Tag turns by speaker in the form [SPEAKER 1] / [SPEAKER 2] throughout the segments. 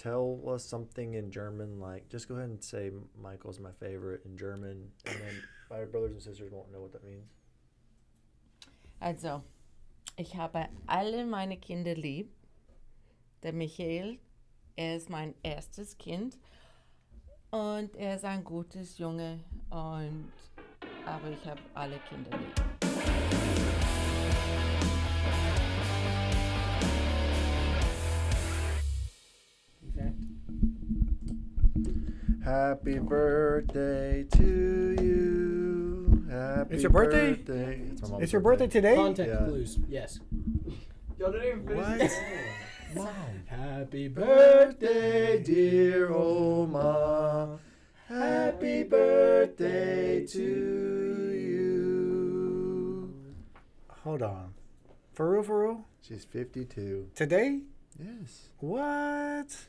[SPEAKER 1] tell us something in German. Like, just go ahead and say Michael's my favorite in German, and then my brothers and sisters won't know what that means.
[SPEAKER 2] Also, ich habe alle meine Kinder lieb. Der Michael, ist mein erstes Kind und ist ein gutes Junge, aber ich habe alle Kinder lieb.
[SPEAKER 1] Happy birthday to you. Happy
[SPEAKER 3] It's your birthday?
[SPEAKER 1] It's, my mom's
[SPEAKER 3] It's your birthday today?
[SPEAKER 4] Context
[SPEAKER 1] Yeah.
[SPEAKER 4] clues. Yes.
[SPEAKER 5] Y'all didn't even
[SPEAKER 1] What?
[SPEAKER 5] finish
[SPEAKER 1] Mom.
[SPEAKER 4] Happy
[SPEAKER 1] Birthday, dear Oma. Happy birthday to you.
[SPEAKER 3] Hold on. For real?
[SPEAKER 1] She's 52.
[SPEAKER 3] Today?
[SPEAKER 1] Yes.
[SPEAKER 3] What?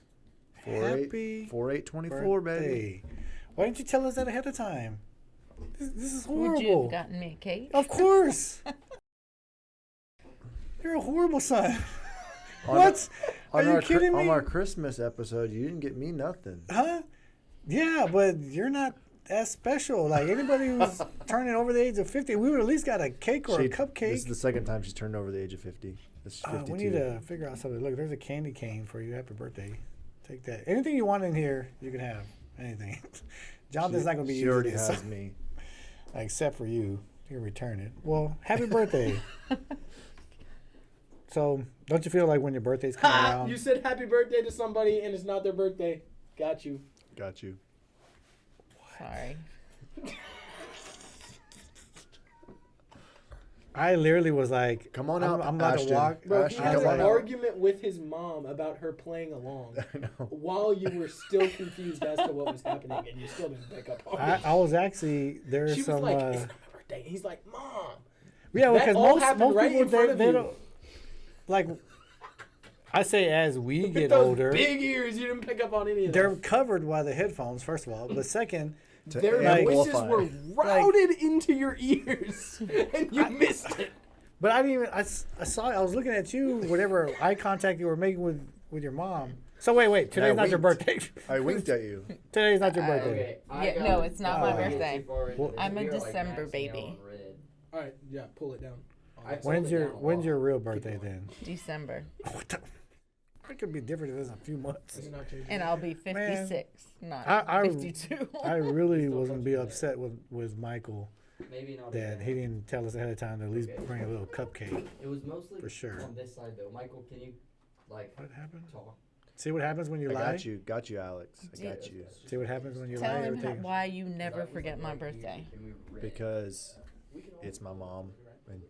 [SPEAKER 1] 4/8/24, baby.
[SPEAKER 3] Why didn't you tell us that ahead of time? This is horrible.
[SPEAKER 2] Would you have gotten me a cake?
[SPEAKER 3] Of course. You're a horrible son.
[SPEAKER 1] On
[SPEAKER 3] What?
[SPEAKER 1] On
[SPEAKER 3] Are you kidding me?
[SPEAKER 1] On our Christmas episode, you didn't get me nothing.
[SPEAKER 3] Huh? Yeah, but you're not as special. Like anybody who's turning over the age of 50, we would at least got a cake or a cupcake.
[SPEAKER 1] This is the second time she's turned over the age of 50. This is 52.
[SPEAKER 3] We need to figure out something. Look, there's a candy cane for you. Happy birthday. Take that. Anything you want in here, you can have. Anything. Jonathan's not going to be
[SPEAKER 1] She
[SPEAKER 3] using
[SPEAKER 1] already
[SPEAKER 3] this.
[SPEAKER 1] has me.
[SPEAKER 3] Except for you. You can return it. Well, happy birthday. So, don't you feel like when your birthday's coming
[SPEAKER 4] Ha!
[SPEAKER 3] around?
[SPEAKER 4] You said happy birthday to somebody and it's not their birthday. Got you.
[SPEAKER 1] Got you.
[SPEAKER 2] Sorry.
[SPEAKER 3] I literally was like,
[SPEAKER 1] Come on out,
[SPEAKER 3] I'm about
[SPEAKER 1] Ashton.
[SPEAKER 3] to walk.
[SPEAKER 4] Bro, he
[SPEAKER 1] Ashton,
[SPEAKER 4] had
[SPEAKER 1] come
[SPEAKER 4] an
[SPEAKER 1] on out.
[SPEAKER 4] argument with his mom about her playing along
[SPEAKER 1] I know.
[SPEAKER 4] while you were still confused as to what was happening and you still didn't pick up on it.
[SPEAKER 3] I was actually, there's
[SPEAKER 4] She was
[SPEAKER 3] some,
[SPEAKER 4] like, it's not my birthday. He's like, Mom.
[SPEAKER 3] yeah,
[SPEAKER 4] that
[SPEAKER 3] because
[SPEAKER 4] all
[SPEAKER 3] most
[SPEAKER 4] happened right
[SPEAKER 3] people,
[SPEAKER 4] in front of
[SPEAKER 3] they
[SPEAKER 4] you.
[SPEAKER 3] don't, like, I say as we
[SPEAKER 4] With
[SPEAKER 3] get
[SPEAKER 4] those
[SPEAKER 3] older,
[SPEAKER 4] big ears, you didn't pick up on any of
[SPEAKER 3] they're
[SPEAKER 4] that.
[SPEAKER 3] covered by the headphones, first of all. But second,
[SPEAKER 4] Their
[SPEAKER 1] Like-
[SPEAKER 4] voices
[SPEAKER 1] amplify.
[SPEAKER 4] were routed into your ears and you missed it.
[SPEAKER 3] but I didn't even, I saw, I was looking at you, whatever eye contact you were making with your mom. So wait, today's not your
[SPEAKER 1] winked.
[SPEAKER 3] birthday.
[SPEAKER 1] I winked at you.
[SPEAKER 3] Today's not your birthday.
[SPEAKER 5] Okay.
[SPEAKER 2] Yeah, no, it's not my
[SPEAKER 3] Oh.
[SPEAKER 2] birthday.
[SPEAKER 3] Well,
[SPEAKER 2] I'm a December baby.
[SPEAKER 4] All right, yeah, pull it down.
[SPEAKER 3] When's your real birthday then?
[SPEAKER 2] December.
[SPEAKER 3] What the? It could be different if it's a few months.
[SPEAKER 4] Is it not changing?
[SPEAKER 2] And I'll be 56, not
[SPEAKER 3] I
[SPEAKER 2] 52.
[SPEAKER 3] I really was gonna be upset with Michael
[SPEAKER 5] Maybe not.
[SPEAKER 3] that he didn't tell us ahead of time to at least bring a little cupcake.
[SPEAKER 5] It was mostly
[SPEAKER 3] For sure.
[SPEAKER 5] on this side though. Michael, can you like
[SPEAKER 3] What happened?
[SPEAKER 5] talk?
[SPEAKER 3] See what happens when you
[SPEAKER 1] I
[SPEAKER 3] lie?
[SPEAKER 1] got you, Alex. I got you.
[SPEAKER 3] See what happens when you
[SPEAKER 2] Tell
[SPEAKER 3] lie?
[SPEAKER 2] him
[SPEAKER 3] Everything.
[SPEAKER 2] why you never forget my birthday.
[SPEAKER 1] Because it's my mom, and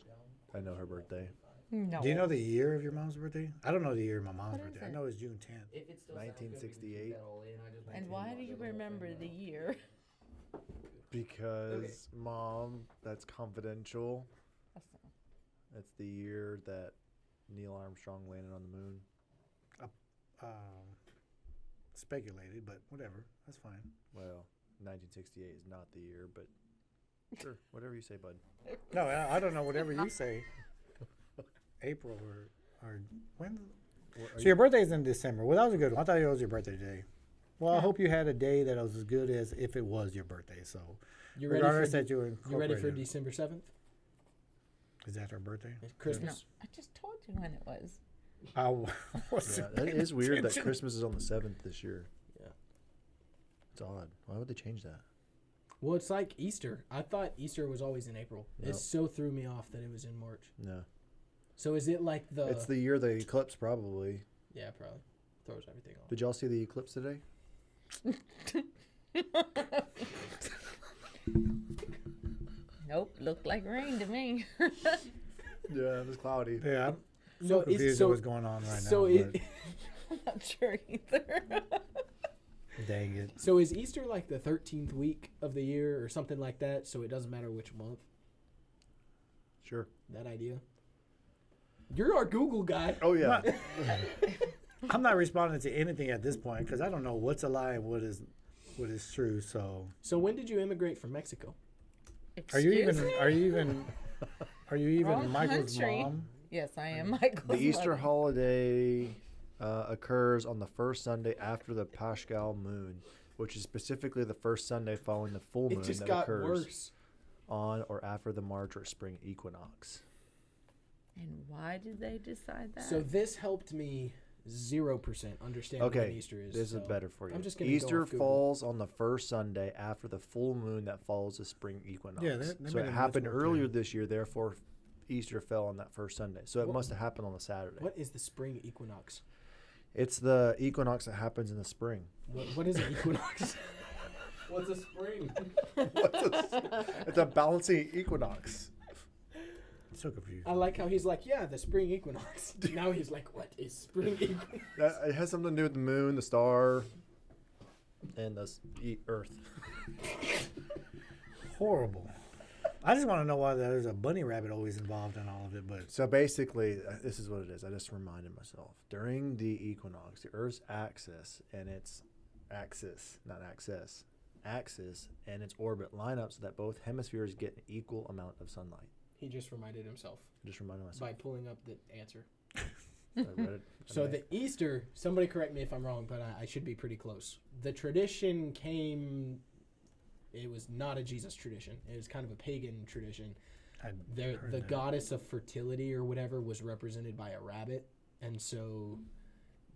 [SPEAKER 1] I know her birthday.
[SPEAKER 2] No.
[SPEAKER 3] Do you know the year of your mom's birthday? I don't know the year of my mom's
[SPEAKER 2] What is
[SPEAKER 3] birthday. I
[SPEAKER 2] it?
[SPEAKER 3] know it's June 10th.
[SPEAKER 5] If it still sounds good, we can keep
[SPEAKER 1] 1968.
[SPEAKER 5] that all in. I just
[SPEAKER 2] And why do you remember the year?
[SPEAKER 1] Because, Mom, that's confidential. That's the year that Neil Armstrong landed on the moon.
[SPEAKER 3] Speculated, but whatever. That's fine.
[SPEAKER 1] Well, 1968 is not the year, but sure, whatever you say, bud.
[SPEAKER 3] No, I don't know. Whatever you say. April or when? So your birthday's in December. Well, that was a good one. I thought it was your birthday today. Well, I hope you had a day that was as good as if it was your birthday. So,
[SPEAKER 4] You ready
[SPEAKER 3] regardless
[SPEAKER 4] for,
[SPEAKER 3] that you
[SPEAKER 4] you ready for
[SPEAKER 3] incorporated.
[SPEAKER 4] December 7th?
[SPEAKER 3] Is that her birthday?
[SPEAKER 4] It's
[SPEAKER 2] No,
[SPEAKER 4] Christmas.
[SPEAKER 2] I just told you when it was.
[SPEAKER 3] Yeah,
[SPEAKER 1] That is weird that Christmas is on the 7th this year.
[SPEAKER 4] Yeah.
[SPEAKER 1] It's odd. Why would they change that?
[SPEAKER 4] Well, it's like Easter. I thought Easter was always in April.
[SPEAKER 1] No.
[SPEAKER 4] It so threw me off that it was in March.
[SPEAKER 1] No.
[SPEAKER 4] So is it like the...
[SPEAKER 1] It's the year of the eclipse, probably.
[SPEAKER 4] Yeah, probably. Throws everything off.
[SPEAKER 1] Did y'all see the eclipse today?
[SPEAKER 2] Nope, looked like rain to me.
[SPEAKER 1] Yeah, it was cloudy.
[SPEAKER 3] Yeah, I'm
[SPEAKER 4] No,
[SPEAKER 3] so
[SPEAKER 4] it's
[SPEAKER 3] confused
[SPEAKER 4] so-
[SPEAKER 3] at what's going on right
[SPEAKER 4] so
[SPEAKER 3] now.
[SPEAKER 4] it,
[SPEAKER 2] I'm not sure either.
[SPEAKER 3] but dang it.
[SPEAKER 4] so is Easter like the 13th week of the year or something like that? So it doesn't matter which month?
[SPEAKER 1] Sure.
[SPEAKER 4] That idea? You're our Google guy.
[SPEAKER 1] Oh, yeah.
[SPEAKER 3] I'm not responding to anything at this point because I don't know what's a lie and what is true. So
[SPEAKER 4] So when did you immigrate from Mexico?
[SPEAKER 3] are you
[SPEAKER 2] Excuse
[SPEAKER 3] even
[SPEAKER 2] me?
[SPEAKER 3] are you even
[SPEAKER 2] Wrong
[SPEAKER 3] Michael's
[SPEAKER 2] country.
[SPEAKER 3] mom?
[SPEAKER 2] Yes, I am Michael's
[SPEAKER 1] The Easter
[SPEAKER 2] mother.
[SPEAKER 1] holiday occurs on the first Sunday after the Paschal moon, which is specifically the first Sunday following the full moon
[SPEAKER 4] It just
[SPEAKER 1] that
[SPEAKER 4] got
[SPEAKER 1] occurs
[SPEAKER 4] worse.
[SPEAKER 1] on or after the March or spring equinox.
[SPEAKER 2] And why did they decide that?
[SPEAKER 4] So this helped me 0% understand what an Easter is.
[SPEAKER 1] This
[SPEAKER 4] so
[SPEAKER 1] is better for you.
[SPEAKER 4] I'm just gonna go
[SPEAKER 1] Easter
[SPEAKER 4] off Google.
[SPEAKER 1] falls on the first Sunday after the full moon that follows the spring equinox.
[SPEAKER 3] Yeah, that
[SPEAKER 1] so
[SPEAKER 3] made
[SPEAKER 1] it
[SPEAKER 3] it
[SPEAKER 1] happened
[SPEAKER 3] much more
[SPEAKER 1] earlier
[SPEAKER 3] clear.
[SPEAKER 1] this year, therefore Easter fell on that first Sunday. So it
[SPEAKER 4] What-
[SPEAKER 1] must have happened on the Saturday.
[SPEAKER 4] What is the spring equinox?
[SPEAKER 1] It's the equinox that happens in the spring.
[SPEAKER 4] What is an equinox?
[SPEAKER 5] What's a spring?
[SPEAKER 1] It's a balancing equinox.
[SPEAKER 3] So confused.
[SPEAKER 4] I like how he's like, yeah, the spring equinox. Now he's like, what is spring equinox?
[SPEAKER 1] It has something to do with the moon, the star, and the Earth.
[SPEAKER 3] Horrible. I just want to know why there's a bunny rabbit always involved in all of it, but
[SPEAKER 1] So basically, this is what it is. I just reminded myself. During the equinox, the Earth's axis and its axis, not access, axis and its orbit line up so that both hemispheres get an equal amount of sunlight.
[SPEAKER 4] He just reminded himself
[SPEAKER 1] I just reminded myself.
[SPEAKER 4] by pulling up the answer.
[SPEAKER 1] I read it.
[SPEAKER 4] So the Easter, somebody correct me if I'm wrong, but I should be pretty close. The tradition came, it was not a Jesus tradition. It was kind of a pagan tradition.
[SPEAKER 3] I
[SPEAKER 4] The
[SPEAKER 3] heard
[SPEAKER 4] the
[SPEAKER 3] that.
[SPEAKER 4] goddess of fertility or whatever was represented by a rabbit, and so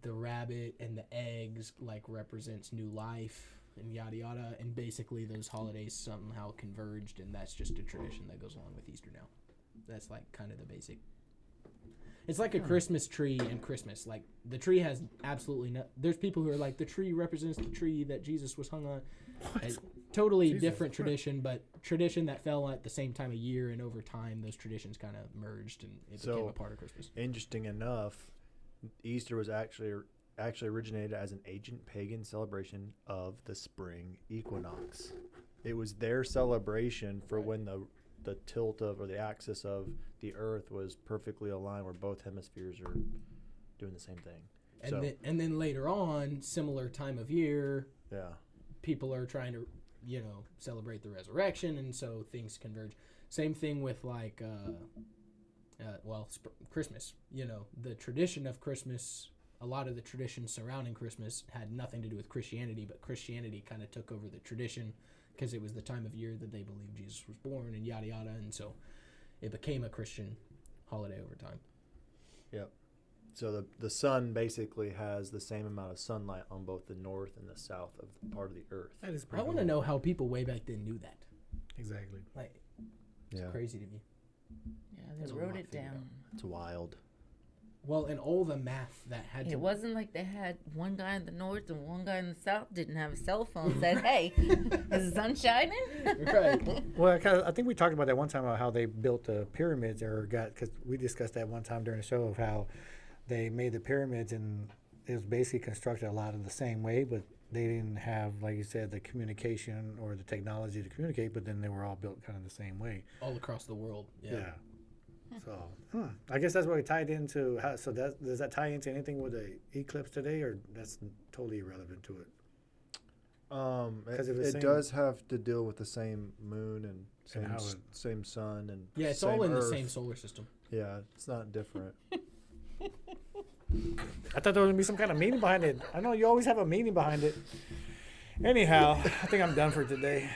[SPEAKER 4] the rabbit and the eggs like represents new life and yada yada, and basically those holidays somehow converged, and that's just a tradition that goes along with Easter now. That's like kind of the basic. It's like a Christmas tree and Christmas. Like the tree has absolutely no. There's people who are like the tree represents the tree that Jesus was hung on. A totally
[SPEAKER 3] Jesus
[SPEAKER 4] different
[SPEAKER 3] Christ.
[SPEAKER 4] tradition, but tradition that fell at the same time of year, and over time those traditions kind of merged and it became
[SPEAKER 1] So-
[SPEAKER 4] a part of Christmas.
[SPEAKER 1] Interesting enough, Easter was actually originated as an ancient pagan celebration of the spring equinox. It was their celebration for when the tilt of or the axis of the Earth was perfectly aligned, where both hemispheres are doing the same thing.
[SPEAKER 4] And
[SPEAKER 1] So
[SPEAKER 4] then later on, similar time of year,
[SPEAKER 1] yeah,
[SPEAKER 4] people are trying to, celebrate the resurrection, and so things converge. Same thing with like, Christmas. The tradition of Christmas. A lot of the traditions surrounding Christmas had nothing to do with Christianity, but Christianity kind of took over the tradition because it was the time of year that they believed Jesus was born and yada yada, and so it became a Christian holiday over time.
[SPEAKER 1] yep. So the sun basically has the same amount of sunlight on both the north and the south of the part of the Earth.
[SPEAKER 3] that is
[SPEAKER 4] I
[SPEAKER 3] pretty
[SPEAKER 4] want to
[SPEAKER 3] cool.
[SPEAKER 4] know how people way back then knew that.
[SPEAKER 3] Exactly.
[SPEAKER 4] Like, it's
[SPEAKER 1] Yeah,
[SPEAKER 4] crazy to me.
[SPEAKER 2] Yeah,
[SPEAKER 4] That's
[SPEAKER 2] they
[SPEAKER 4] what
[SPEAKER 2] wrote
[SPEAKER 4] I
[SPEAKER 2] it
[SPEAKER 4] figured
[SPEAKER 2] down.
[SPEAKER 1] it's wild.
[SPEAKER 4] Well, and all the math that had
[SPEAKER 2] It
[SPEAKER 4] to
[SPEAKER 2] wasn't like they had one guy in the north and one guy in the south didn't have a cell phone. Said, "Hey, is the sun shining?"
[SPEAKER 4] Right.
[SPEAKER 3] Well, I think we talked about that one time about how they built the pyramids, because we discussed that one time during the show of how they made the pyramids, and it was basically constructed a lot of the same way, but they didn't have, like you said, the communication or the technology to communicate, but then they were all built kind of the same way.
[SPEAKER 4] All across the world. Yeah.
[SPEAKER 3] So, I guess that's what it tied into. So does that tie into anything with the eclipse today, or that's totally irrelevant to it? 'Cause it was
[SPEAKER 1] It
[SPEAKER 3] same-
[SPEAKER 1] does have to deal with the same moon and same
[SPEAKER 3] how it-
[SPEAKER 1] same sun and
[SPEAKER 4] Yeah, it's
[SPEAKER 1] same
[SPEAKER 4] all in the
[SPEAKER 1] Earth.
[SPEAKER 4] same solar system.
[SPEAKER 1] Yeah, it's not different.
[SPEAKER 3] I thought there was gonna be some kind of meaning behind it. I know you always have a meaning behind it. Anyhow, I think I'm done for today.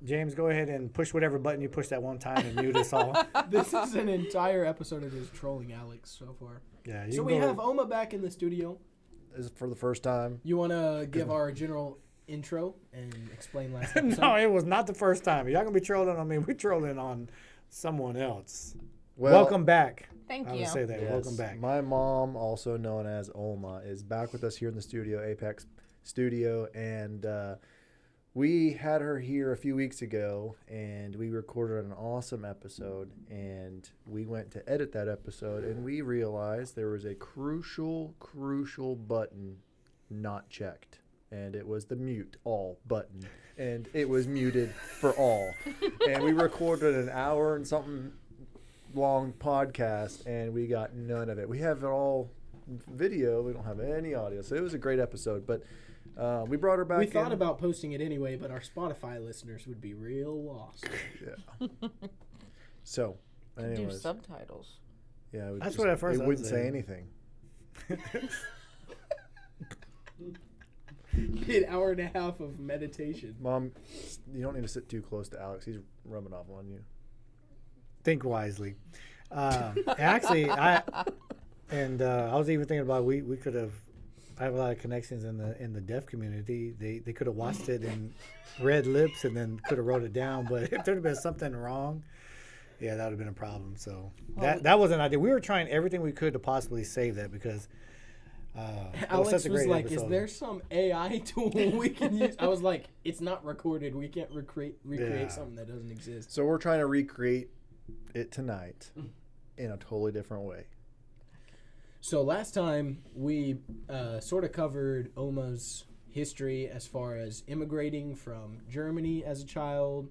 [SPEAKER 3] James, go ahead and push whatever button you pushed that one time and mute us all.
[SPEAKER 4] This is an entire episode of just trolling Alex so far.
[SPEAKER 3] Yeah. You
[SPEAKER 4] So
[SPEAKER 3] can
[SPEAKER 4] we
[SPEAKER 3] go-
[SPEAKER 4] have Oma back in the studio.
[SPEAKER 1] This is for the first time.
[SPEAKER 4] You want to give our general intro and explain last episode?
[SPEAKER 3] No, it was not the first time. Y'all gonna be trolling on me. We're trolling on someone else.
[SPEAKER 1] Well,
[SPEAKER 3] Welcome back.
[SPEAKER 2] Thank
[SPEAKER 3] I
[SPEAKER 2] you.
[SPEAKER 3] would say that.
[SPEAKER 1] yes,
[SPEAKER 3] Welcome back.
[SPEAKER 1] My mom, also known as Olma, is back with us here in the studio, APECS Studio, and we had her here a few weeks ago, and we recorded an awesome episode, and we went to edit that episode, and we realized there was a crucial button not checked, and it was the mute all button, and it was muted for all, and we recorded an hour and something long podcast, and we got none of it. We have it all video, we don't have any audio, so it was a great episode, but we brought her back
[SPEAKER 4] We
[SPEAKER 1] in.
[SPEAKER 4] thought about posting it anyway, but our Spotify listeners would be real lost.
[SPEAKER 1] Yeah. So,
[SPEAKER 2] Do
[SPEAKER 1] anyways,
[SPEAKER 2] subtitles.
[SPEAKER 1] yeah, it would
[SPEAKER 3] That's
[SPEAKER 1] just-
[SPEAKER 3] what at first
[SPEAKER 1] it
[SPEAKER 3] I
[SPEAKER 1] wouldn't
[SPEAKER 3] was
[SPEAKER 1] say
[SPEAKER 3] saying.
[SPEAKER 1] anything.
[SPEAKER 4] An hour and a half of meditation.
[SPEAKER 1] Mom, you don't need to sit too close to Alex. He's rubbing off on you.
[SPEAKER 3] Think wisely. Actually, I was even thinking about we could have. I have a lot of connections in the deaf community. They could have watched it and read lips and then could have wrote it down. But if there'd have been something wrong, yeah, that would have been a problem. So that wasn't an idea. We were trying everything we could to possibly save that because
[SPEAKER 4] Alex
[SPEAKER 3] was such a great
[SPEAKER 4] like,
[SPEAKER 3] episode.
[SPEAKER 4] "Is there some AI tool we can use?" I was like, "It's not recorded. We can't recreate something that doesn't exist."
[SPEAKER 1] So we're trying to recreate it tonight in a totally different way.
[SPEAKER 4] So last time we sort of covered Oma's history as far as immigrating from Germany as a child,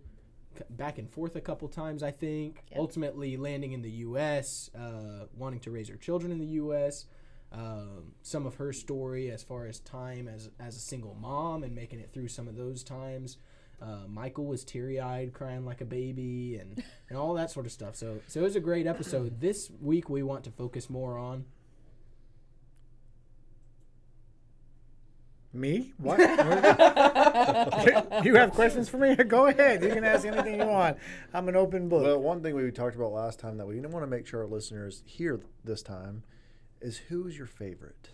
[SPEAKER 4] back and forth a couple times, I think.
[SPEAKER 2] Yep.
[SPEAKER 4] Ultimately landing in the U.S., wanting to raise her children in the U.S., some of her story as far as time as a single mom and making it through some of those times. Michael was teary-eyed, crying like a baby, and all that sort of stuff. So it was a great episode. This week we want to focus more on...
[SPEAKER 3] Me? What? You have questions for me? Go ahead. You can ask anything you want. I'm an open book.
[SPEAKER 1] Well, one thing we talked about last time that we want to make sure our listeners hear this time is who's your favorite?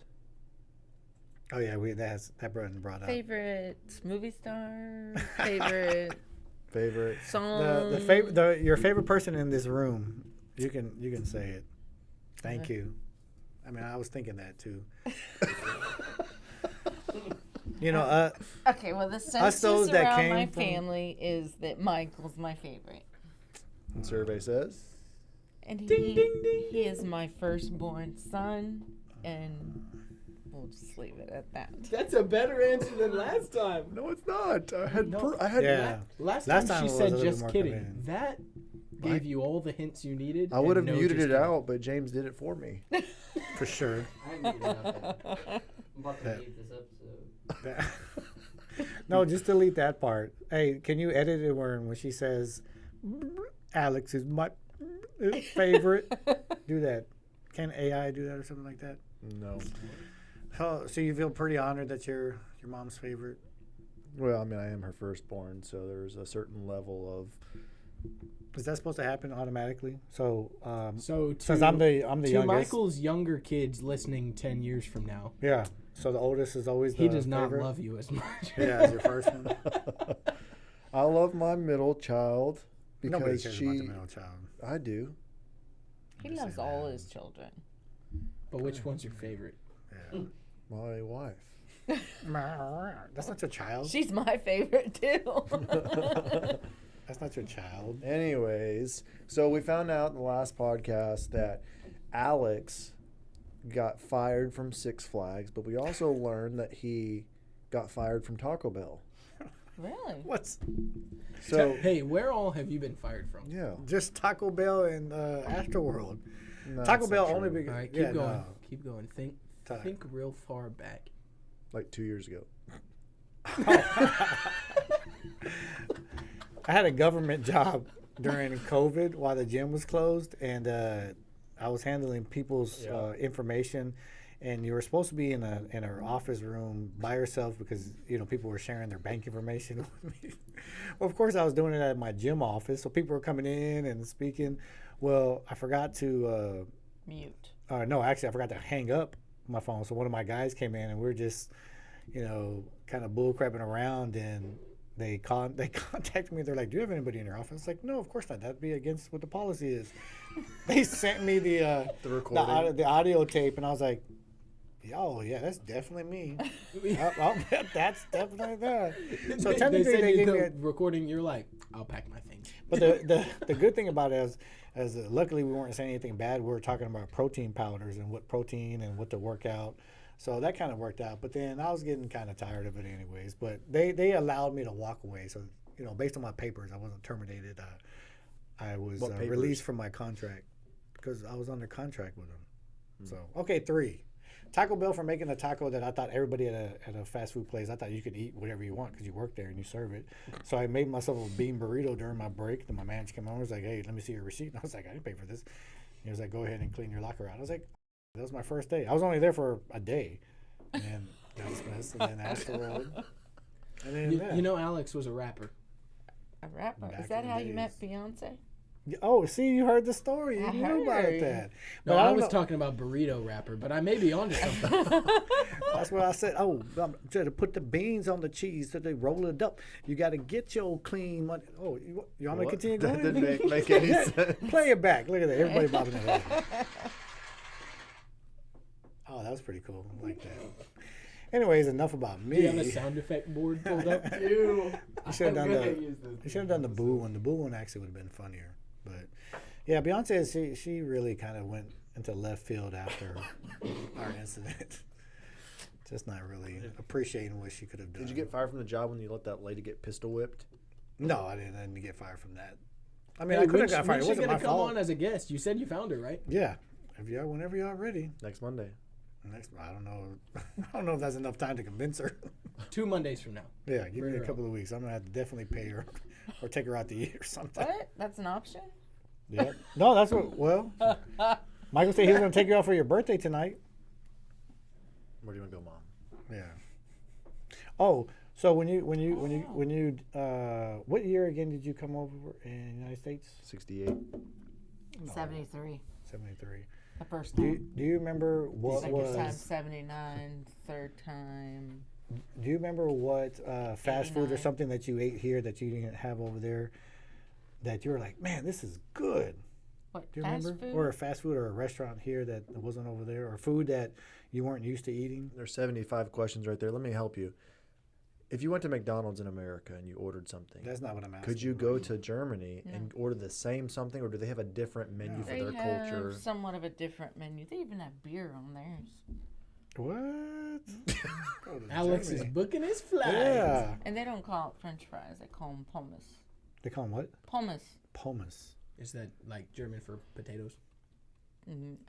[SPEAKER 3] Oh yeah, that brought up.
[SPEAKER 2] Favorite movie star? Favorite
[SPEAKER 1] Favorite.
[SPEAKER 2] song?
[SPEAKER 3] Your favorite person in this room. You can say it. Thank you. I mean, I was thinking that too. You know,
[SPEAKER 2] Okay, well, the
[SPEAKER 3] those
[SPEAKER 2] census
[SPEAKER 3] that
[SPEAKER 2] around
[SPEAKER 3] came
[SPEAKER 2] my
[SPEAKER 3] from-
[SPEAKER 2] family is that Michael's my favorite.
[SPEAKER 1] And survey says.
[SPEAKER 2] And he
[SPEAKER 3] Ding, ding, ding.
[SPEAKER 2] he is my firstborn son, and we'll just leave it at that.
[SPEAKER 4] That's a better answer than last time.
[SPEAKER 1] No, it's not. I had.
[SPEAKER 4] No.
[SPEAKER 1] I had.
[SPEAKER 3] Yeah.
[SPEAKER 4] Last
[SPEAKER 3] Last
[SPEAKER 4] time
[SPEAKER 3] time
[SPEAKER 4] she
[SPEAKER 3] it was
[SPEAKER 4] said
[SPEAKER 3] a little
[SPEAKER 4] just
[SPEAKER 3] more
[SPEAKER 4] kidding.
[SPEAKER 3] convenient.
[SPEAKER 4] That gave you all the hints you needed.
[SPEAKER 1] I would have
[SPEAKER 4] and no
[SPEAKER 1] muted
[SPEAKER 4] just
[SPEAKER 1] it
[SPEAKER 4] kidding.
[SPEAKER 1] out, but James did it for me.
[SPEAKER 3] for sure.
[SPEAKER 5] I need to know that. I'm about to leave this episode.
[SPEAKER 3] No, just delete that part. Hey, can you edit it when she says, "Alex is my favorite"? Do that. Can AI do that or something like that?
[SPEAKER 1] No.
[SPEAKER 3] So you feel pretty honored that you're your mom's favorite?
[SPEAKER 1] Well, I mean, I am her firstborn, so there's a certain level of.
[SPEAKER 3] Is that supposed to happen automatically? So,
[SPEAKER 4] So
[SPEAKER 3] since I'm the
[SPEAKER 4] to
[SPEAKER 3] youngest,
[SPEAKER 4] Michael's younger kids listening 10 years from now,
[SPEAKER 3] yeah. So the oldest is always the
[SPEAKER 4] he does not
[SPEAKER 3] favorite?
[SPEAKER 4] love you as much.
[SPEAKER 3] Yeah, as your first one.
[SPEAKER 1] I love my middle child because
[SPEAKER 3] Nobody cares
[SPEAKER 1] she.
[SPEAKER 3] about the middle child.
[SPEAKER 1] I do.
[SPEAKER 2] He
[SPEAKER 3] I'm just
[SPEAKER 2] loves
[SPEAKER 3] saying
[SPEAKER 2] all
[SPEAKER 3] that.
[SPEAKER 2] his children.
[SPEAKER 4] But which one's your favorite?
[SPEAKER 3] Yeah.
[SPEAKER 1] My wife.
[SPEAKER 3] That's not your child.
[SPEAKER 2] She's my favorite too.
[SPEAKER 3] That's not your child.
[SPEAKER 1] Anyways, so we found out in the last podcast that Alex got fired from Six Flags, but we also learned that he got fired from Taco Bell.
[SPEAKER 2] Really?
[SPEAKER 3] What's
[SPEAKER 1] So
[SPEAKER 4] Hey, where all have you been fired from?
[SPEAKER 1] yeah,
[SPEAKER 3] just Taco Bell and Astroworld?
[SPEAKER 1] no,
[SPEAKER 3] Taco
[SPEAKER 1] that's
[SPEAKER 3] Bell
[SPEAKER 1] not
[SPEAKER 3] only
[SPEAKER 1] true.
[SPEAKER 3] because
[SPEAKER 4] All right, keep going. Keep going. Think real far back.
[SPEAKER 1] Like 2 years ago.
[SPEAKER 3] I had a government job during COVID while the gym was closed, and I was handling people's information. And you were supposed to be in an office room by yourself because people were sharing their bank information with me. Well, of course, I was doing it at my gym office, so people were coming in and speaking. Well, I forgot to
[SPEAKER 2] Mute.
[SPEAKER 3] no, actually, I forgot to hang up my phone. So one of my guys came in, and we were just kind of bull crapping around, and they contacted me. They're like, "Do you have anybody in your office?" I was like, "No, of course not. That'd be against what the policy is." They sent me the
[SPEAKER 1] recording.
[SPEAKER 3] the audio tape, and I was like, "Oh yeah, that's definitely me. That's definitely that." So
[SPEAKER 4] they
[SPEAKER 3] technically,
[SPEAKER 4] send
[SPEAKER 3] they
[SPEAKER 4] you
[SPEAKER 3] gave
[SPEAKER 4] the
[SPEAKER 3] me.
[SPEAKER 4] recording. You're like, I'll pack my things.
[SPEAKER 3] But the good thing about it is luckily we weren't saying anything bad. We were talking about protein powders and what protein and what to work out. So that kind of worked out. But then I was getting kind of tired of it anyways. But they allowed me to walk away. So, based on my papers, I wasn't terminated. I was
[SPEAKER 1] What papers?
[SPEAKER 3] released from my contract because I was under contract with them. So, okay, 3. Taco Bell for making a taco that I thought everybody at a fast food place, I thought you could eat whatever you want because you work there and you serve it. So I made myself a bean burrito during my break. Then my manager came over and was like, "Hey, let me see your receipt." And I was like, "I didn't pay for this." He was like, "Go ahead and clean your locker out." I was like, That was my first day. I was only there for a day. And then got dismissed, and then asteroid. And then
[SPEAKER 4] You know, Alex was a rapper.
[SPEAKER 2] A rapper.
[SPEAKER 3] Back
[SPEAKER 2] Is that
[SPEAKER 3] in the
[SPEAKER 2] how you met
[SPEAKER 3] days.
[SPEAKER 2] Beyonce?
[SPEAKER 3] Oh, see, you heard the story. You
[SPEAKER 2] I
[SPEAKER 3] knew about
[SPEAKER 2] heard.
[SPEAKER 3] that.
[SPEAKER 4] No,
[SPEAKER 3] But
[SPEAKER 4] I
[SPEAKER 3] don't
[SPEAKER 4] was
[SPEAKER 3] know-
[SPEAKER 4] talking about burrito rapper, but I may be onto something.
[SPEAKER 3] That's what I said. Oh, to put the beans on the cheese so they roll it up. You got to get your clean money. Oh, you want me to
[SPEAKER 1] What?
[SPEAKER 3] continue
[SPEAKER 1] That
[SPEAKER 3] going?
[SPEAKER 1] didn't make any sense.
[SPEAKER 3] Play it back. Look at that. Everybody bobbing their head. Oh, that was pretty cool. I like that. Anyways, enough about
[SPEAKER 4] Do you have a
[SPEAKER 3] me.
[SPEAKER 4] sound effect board pulled up?
[SPEAKER 5] Ew.
[SPEAKER 3] You should have done
[SPEAKER 5] I'm gonna
[SPEAKER 3] the.
[SPEAKER 5] use this.
[SPEAKER 3] You should have done the boo one. The boo one actually would have been funnier. But yeah, Beyonce, she really kind of went into left field after our incident. Just not really appreciating what she could have done.
[SPEAKER 1] Did you get fired from the job when you let that lady get pistol whipped?
[SPEAKER 3] No, I didn't get fired from that. I mean,
[SPEAKER 4] Hey,
[SPEAKER 3] I could have
[SPEAKER 4] when's-
[SPEAKER 3] got fired. It
[SPEAKER 4] when's she
[SPEAKER 3] wasn't
[SPEAKER 4] gonna
[SPEAKER 3] my
[SPEAKER 4] come
[SPEAKER 3] fault.
[SPEAKER 4] on as a guest? You said you found her, right?
[SPEAKER 3] Yeah, whenever y'all ready.
[SPEAKER 1] Next Monday.
[SPEAKER 3] I don't know. I don't know if that's enough time to convince her.
[SPEAKER 4] 2 Mondays from now.
[SPEAKER 3] Yeah, give me
[SPEAKER 4] Bring
[SPEAKER 3] a
[SPEAKER 4] her
[SPEAKER 3] couple of weeks. I'm gonna have to definitely pay her, or take her out to eat or something.
[SPEAKER 2] What? That's an option?
[SPEAKER 3] Yeah. No, that's what. Well, Michael said he was gonna take you out for your birthday tonight.
[SPEAKER 1] Where do you want to go, Mom?
[SPEAKER 3] Yeah. Oh, so when you what year again did you come over in the United States?
[SPEAKER 1] 68.
[SPEAKER 2] 73.
[SPEAKER 3] 73.
[SPEAKER 2] The first
[SPEAKER 3] Do
[SPEAKER 2] time.
[SPEAKER 3] you remember what
[SPEAKER 2] Second time,
[SPEAKER 3] was?
[SPEAKER 2] 79. Third time.
[SPEAKER 3] Do you remember what fast food or
[SPEAKER 2] 89.
[SPEAKER 3] something that you ate here that you didn't have over there? That you were like, man, this is good.
[SPEAKER 2] What,
[SPEAKER 3] Do you
[SPEAKER 2] fast
[SPEAKER 3] remember?
[SPEAKER 2] food?
[SPEAKER 3] Or a fast food or a restaurant here that wasn't over there, or food that you weren't used to eating?
[SPEAKER 1] There's 75 questions right there. Let me help you. If you went to McDonald's in America and you ordered something,
[SPEAKER 3] That's not what I'm asking.
[SPEAKER 1] could you go to Germany and order the same something, or do they have a different menu for
[SPEAKER 2] They
[SPEAKER 1] their
[SPEAKER 2] have
[SPEAKER 1] culture?
[SPEAKER 2] somewhat of a different menu. They even have beer on theirs.
[SPEAKER 3] What? Go to
[SPEAKER 4] Alex is
[SPEAKER 3] Germany.
[SPEAKER 4] booking his flight.
[SPEAKER 3] Yeah.
[SPEAKER 2] And they don't call it French fries. They call them pommes.
[SPEAKER 3] They call them what?
[SPEAKER 2] Pommes.
[SPEAKER 3] Pommes.
[SPEAKER 4] Is that like German for potatoes?